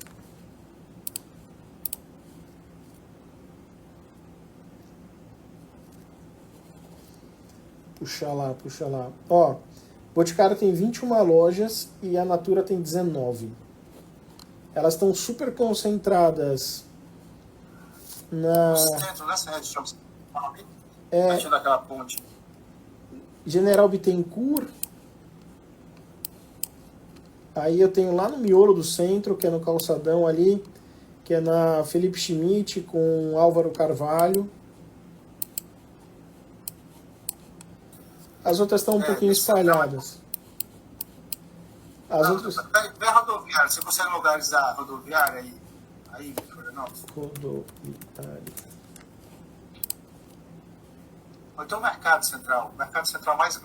Puxa lá. Ó, Boticário tem 21 lojas e a Natura tem 19. Elas estão super concentradas na... Centro, nessa região, perto daquela ponte. General Bittencourt. Aí eu tenho lá no miolo do centro, que é no calçadão ali, que é na Felipe Schmidt com Álvaro Carvalho. As outras estão um pouquinho espalhadas. As outras... Vem a rodoviária. Você consegue localizar a rodoviária aí, Florianópolis? Rodoviária. Ou então o Mercado Central. O Mercado Central mais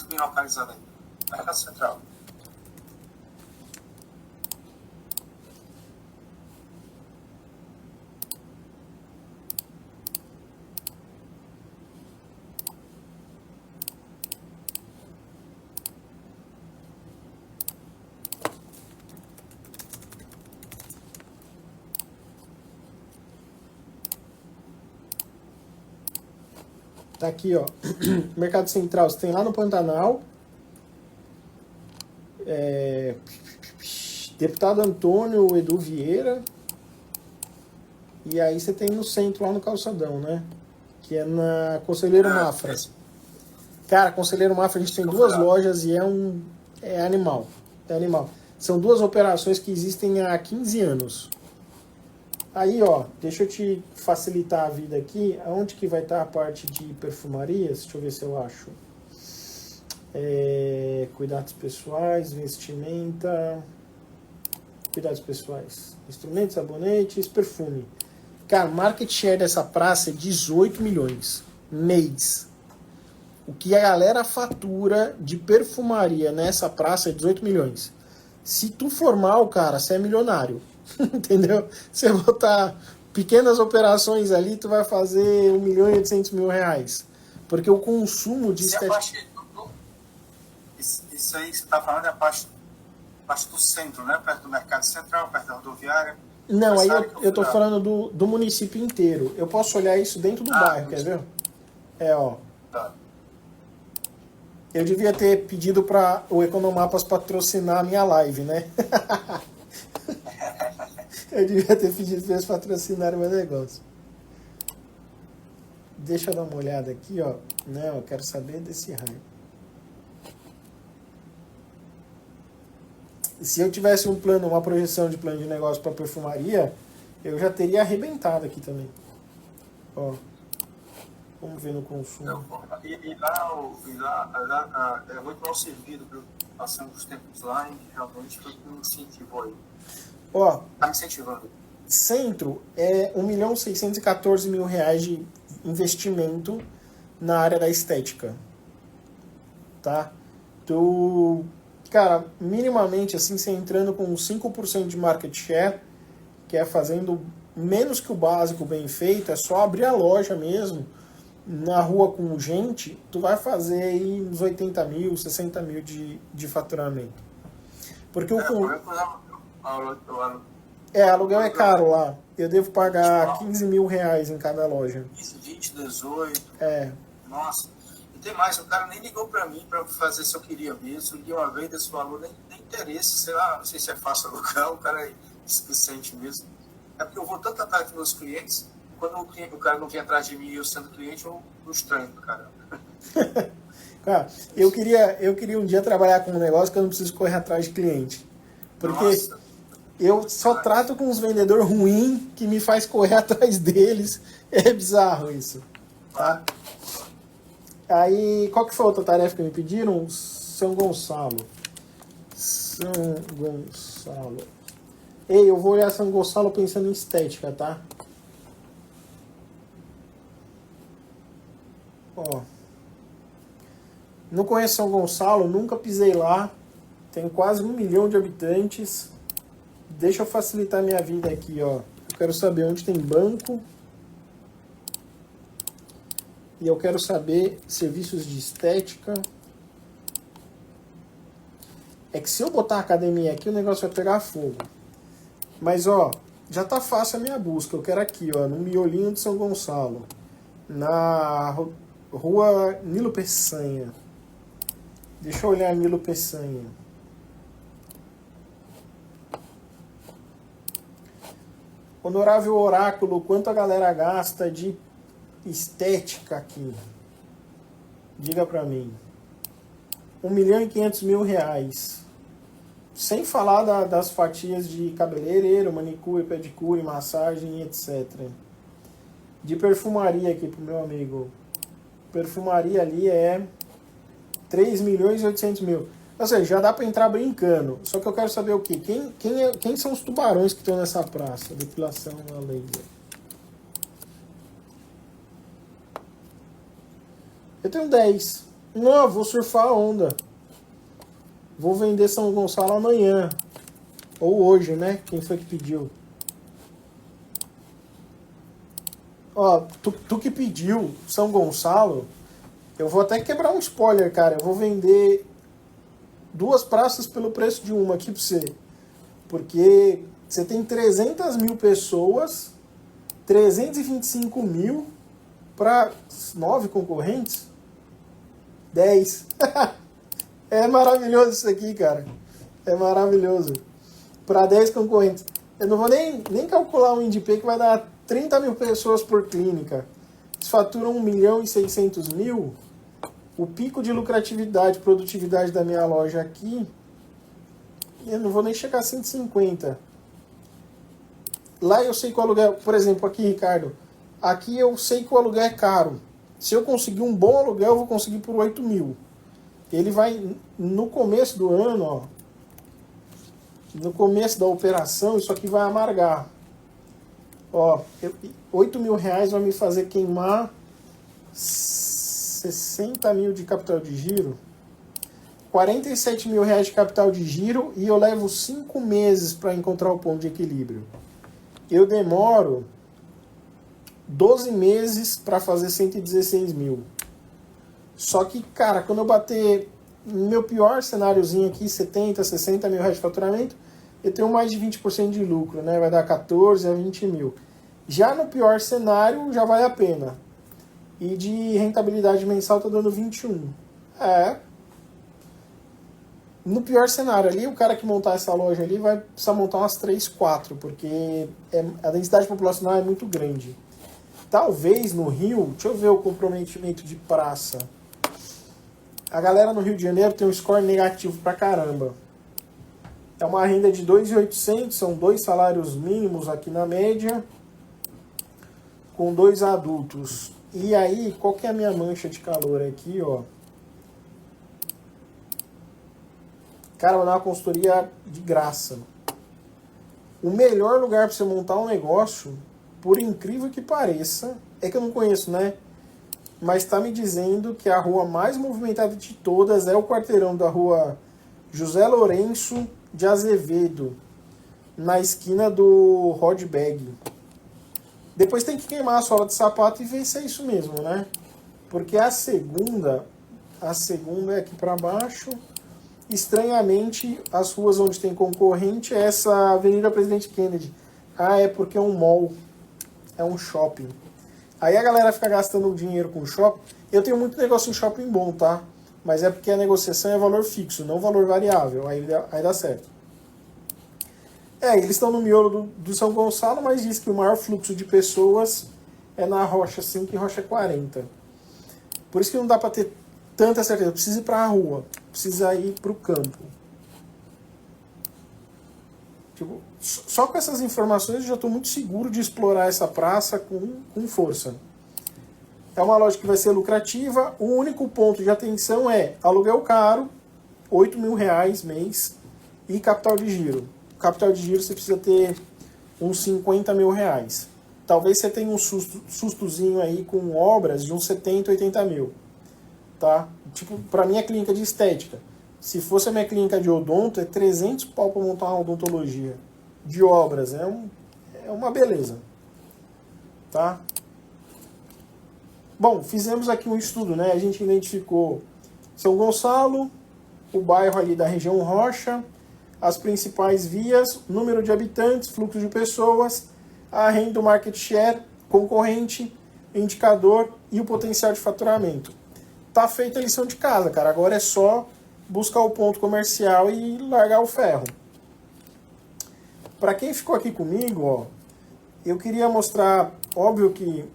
bem localizado aí. Mercado Central. Tá aqui, ó. Mercado Central, você tem lá no Pantanal. Deputado Antônio Edu Vieira. E aí você tem no centro, lá no Calçadão, né? Que é na Conselheiro Mafra. Cara, Conselheiro Mafra, a gente tem 2 lojas e é animal. É animal. São 2 operações que existem há 15 anos. Aí, ó, deixa eu te facilitar a vida aqui. Aonde que vai estar a parte de perfumarias? Deixa eu ver se eu acho. Cuidados pessoais, vestimenta... Cuidados pessoais. Instrumentos, sabonetes, perfume. Cara, market share dessa praça é 18 milhões. Mês. O que a galera fatura de perfumaria nessa praça é 18 milhões. Se tu for mal, cara, você é milionário. Entendeu? Você botar pequenas operações ali, tu vai fazer 1.800.000 reais. Porque o consumo de estética... Isso aí que você está falando é a parte do centro, né? Perto do Mercado Central, perto da rodoviária. Não, aí eu tô falando do município inteiro. Eu posso olhar isso dentro do bairro, quer ver? Ó. Tá. Eu devia ter pedido para o Economapas patrocinar a minha live, né? Eu devia ter pedido para eles patrocinarem o meu negócio. Deixa eu dar uma olhada aqui, ó. Não, eu quero saber desse raio. Se eu tivesse um plano, uma projeção de plano de negócio para perfumaria, eu já teria arrebentado aqui também. Ó. Vamos ver no consumo. E lá é muito mal servido, viu? Passando os tempos lá e realmente foi um incentivo aí. Ó. Tá me incentivando. Centro é 1.614.000 reais de investimento na área da estética. Tá? Cara, minimamente, assim, você entrando com 5% de market share, que é fazendo menos que o básico bem feito, é só abrir a loja mesmo, na rua com gente, tu vai fazer aí uns 80 mil, 60 mil de faturamento. Porque aluguel é caro lá. Eu devo pagar 15 mil reais em cada loja. 15, 20, 18. É. Nossa. E tem mais, o cara nem ligou pra mim pra fazer se eu queria ver. Se eu li uma vez desse valor, nem interesse. Sei lá, não sei se é fácil alugar, o cara é displicente mesmo. É porque eu vou tanto atrás dos meus clientes, quando o cara não vem atrás de mim e eu sendo cliente, eu estranho pro caramba. Cara, eu queria um dia trabalhar com um negócio que eu não preciso correr atrás de cliente. Porque Nossa. Eu só trato com uns vendedores ruins que me faz correr atrás deles. É bizarro isso. Tá? Aí, qual que foi a outra tarefa que me pediram? São Gonçalo. São Gonçalo. Ei, eu vou olhar São Gonçalo pensando em estética, tá? Ó. Não conheço São Gonçalo, nunca pisei lá. Tem quase 1 milhão de habitantes. Deixa eu facilitar minha vida aqui, ó. Eu quero saber onde tem banco. E eu quero saber serviços de estética. É que se eu botar academia aqui, o negócio vai pegar fogo. Mas, ó, já tá fácil a minha busca. Eu quero aqui, ó, no miolinho de São Gonçalo. Na rua Nilo Peçanha. Deixa eu olhar Nilo Peçanha. Honorável Oráculo, quanto a galera gasta de estética aqui? Diga pra mim. 1.500.000 reais. Sem falar das fatias de cabeleireiro, manicure, pedicure, massagem, etc. De perfumaria aqui pro meu amigo. Perfumaria ali é 3.800.000. Ou seja, já dá pra entrar brincando. Só que eu quero saber o quê? Quem são os tubarões que estão nessa praça? Depilação a laser. Eu tenho 10. Não, vou surfar a onda. Vou vender São Gonçalo amanhã. Ou hoje, né? Quem foi que pediu? Ó, tu que pediu São Gonçalo, eu vou até quebrar um spoiler, cara. Eu vou vender 2 praças pelo preço de uma aqui pra você. Porque você tem 300 mil pessoas, 325 mil para 9 concorrentes, 10. É maravilhoso isso aqui, cara. É maravilhoso. Para 10 concorrentes. Eu não vou nem calcular um INDP que vai dar 30 mil pessoas por clínica. Eles faturam 1.600.000. O pico de lucratividade, produtividade da minha loja aqui, eu não vou nem chegar a 150. Lá eu sei que o aluguel, por exemplo, aqui, Ricardo, aqui eu sei que o aluguel é caro. Se eu conseguir um bom aluguel, eu vou conseguir por 8 mil. Ele vai, no começo do ano, ó, no começo da operação, isso aqui vai amargar. Ó, 8 mil reais vai me fazer queimar 60 mil de capital de giro. 47 mil reais de capital de giro e eu levo 5 meses para encontrar o ponto de equilíbrio. Eu demoro 12 meses para fazer 116 mil. Só que, cara, quando eu bater no meu pior cenáriozinho aqui, 70, 60 mil reais de faturamento, eu tenho mais de 20% de lucro, né? Vai dar 14 a 20 mil. Já no pior cenário, já vale a pena. E de rentabilidade mensal tá dando 21. No pior cenário ali, o cara que montar essa loja ali vai precisar montar umas 3, 4, porque a densidade populacional é muito grande. Talvez no Rio, deixa eu ver o comprometimento de praça. A galera no Rio de Janeiro tem um score negativo pra caramba. É uma renda de 2.800, são 2 salários mínimos aqui na média, com 2 adultos. E aí, qual que é a minha mancha de calor aqui, ó? Cara, vou dar uma consultoria de graça. O melhor lugar para você montar um negócio, por incrível que pareça, é que eu não conheço, né? Mas está me dizendo que a rua mais movimentada de todas é o quarteirão da rua José Lourenço de Azevedo, na esquina do Rodbag. Depois tem que queimar a sola de sapato e ver se é isso mesmo, né? Porque a segunda é aqui para baixo. Estranhamente, as ruas onde tem concorrente é essa Avenida Presidente Kennedy. Ah, é porque é um mall, é um shopping. Aí a galera fica gastando dinheiro com shopping. Eu tenho muito negócio em shopping bom, tá? Mas é porque a negociação é valor fixo, não valor variável. Aí dá certo. Eles estão no miolo do São Gonçalo, mas diz que o maior fluxo de pessoas é na Rocha 5 e Rocha 40. Por isso que não dá para ter tanta certeza. Precisa ir para a rua, precisa ir para o campo. Tipo, só com essas informações eu já estou muito seguro de explorar essa praça com força. É uma loja que vai ser lucrativa. O único ponto de atenção é aluguel caro, 8 mil reais mês, e capital de giro. Capital de giro você precisa ter uns 50 mil reais. Talvez você tenha um sustozinho aí com obras de uns 70, 80 mil. Tá? Tipo, para minha clínica de estética. Se fosse a minha clínica de odonto, é 300 pau para montar uma odontologia. De obras, é uma beleza. Tá? Bom, fizemos aqui um estudo, né? A gente identificou São Gonçalo, o bairro ali da região Rocha, as principais vias, número de habitantes, fluxo de pessoas, a renda do market share, concorrente, indicador e o potencial de faturamento. Tá feita a lição de casa, cara. Agora é só buscar o ponto comercial e largar o ferro. Para quem ficou aqui comigo, ó, eu queria mostrar, óbvio que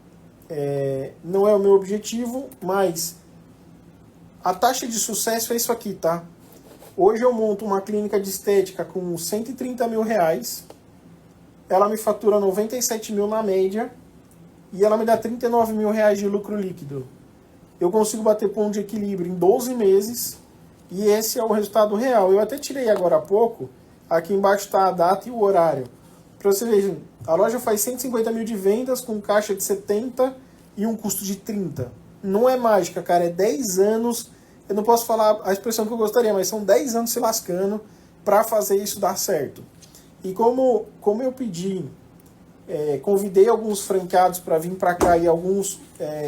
não é o meu objetivo, mas a taxa de sucesso é isso aqui, tá? Hoje eu monto uma clínica de estética com 130 mil reais, ela me fatura 97 mil na média e ela me dá 39 mil reais de lucro líquido. Eu consigo bater ponto de equilíbrio em 12 meses e esse é o resultado real. Eu até tirei agora há pouco, aqui embaixo está a data e o horário. Para você ver, a loja faz 150 mil de vendas com caixa de 70 e um custo de 30. Não é mágica, cara, é 10 anos. Eu não posso falar a expressão que eu gostaria, mas são 10 anos se lascando para fazer isso dar certo. E como eu pedi, convidei alguns franqueados para vir para cá e alguns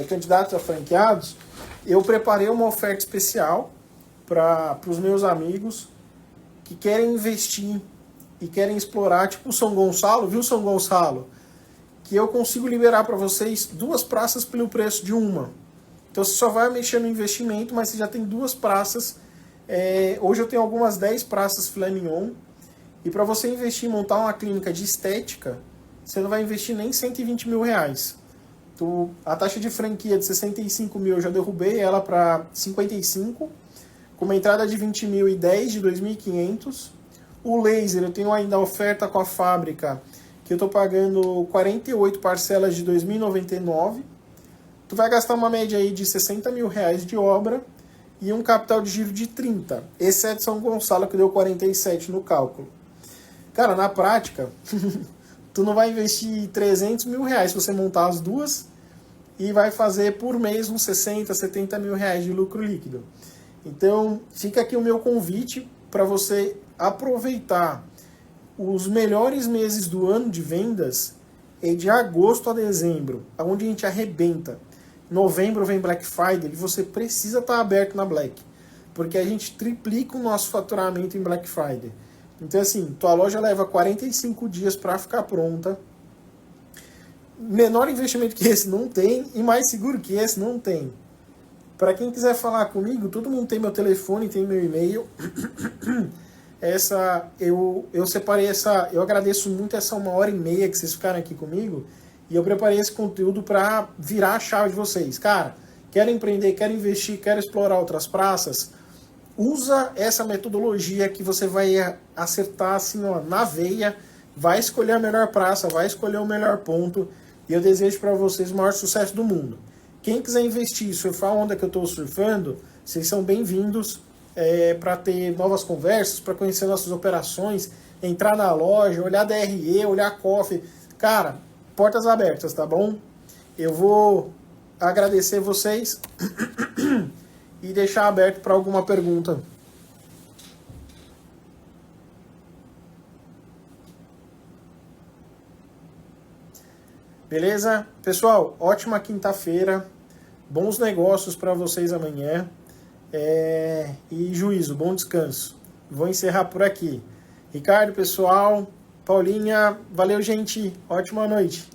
candidatos a franqueados, eu preparei uma oferta especial para os meus amigos que querem investir e querem explorar, tipo o São Gonçalo, viu São Gonçalo? que eu consigo liberar para vocês 2 praças pelo preço de uma. Então você só vai mexer no investimento, mas você já tem 2 praças. Hoje eu tenho algumas 10 praças filé mignon. E para você investir em montar uma clínica de estética, você não vai investir nem 120 mil reais. Então, a taxa de franquia de 65 mil eu já derrubei ela para 55, com uma entrada de 20 mil e 10 de 2.500. O laser eu tenho ainda a oferta com a fábrica, que eu estou pagando 48 parcelas de 2.099. Tu vai gastar uma média aí de 60 mil reais de obra e um capital de giro de 30, exceto São Gonçalo, que deu 47 no cálculo. Cara, na prática, tu não vai investir 300 mil reais se você montar as duas e vai fazer por mês uns 60, 70 mil reais de lucro líquido. Então, fica aqui o meu convite para você aproveitar os melhores meses do ano de vendas, de agosto a dezembro, onde a gente arrebenta. Novembro vem Black Friday e você precisa estar aberto na Black, porque a gente triplica o nosso faturamento em Black Friday. Então, assim, tua loja leva 45 dias para ficar pronta. Menor investimento que esse não tem e mais seguro que esse não tem. Para quem quiser falar comigo, todo mundo tem meu telefone, tem meu e-mail. Eu separei eu agradeço muito essa 1h30 que vocês ficaram aqui comigo. E eu preparei esse conteúdo para virar a chave de vocês. Cara, quero empreender, quero investir, quero explorar outras praças. Usa essa metodologia que você vai acertar assim, ó, na veia, vai escolher a melhor praça, vai escolher o melhor ponto, e eu desejo para vocês o maior sucesso do mundo. Quem quiser investir, surfar a onda que eu estou surfando, vocês são bem-vindos para ter novas conversas, para conhecer nossas operações, entrar na loja, olhar DRE, olhar COF. Cara, portas abertas, tá bom? Eu vou agradecer vocês e deixar aberto para alguma pergunta. Beleza? Pessoal, ótima quinta-feira. Bons negócios para vocês amanhã. E juízo, bom descanso. Vou encerrar por aqui. Ricardo, pessoal, Paulinha, valeu, gente. Ótima noite.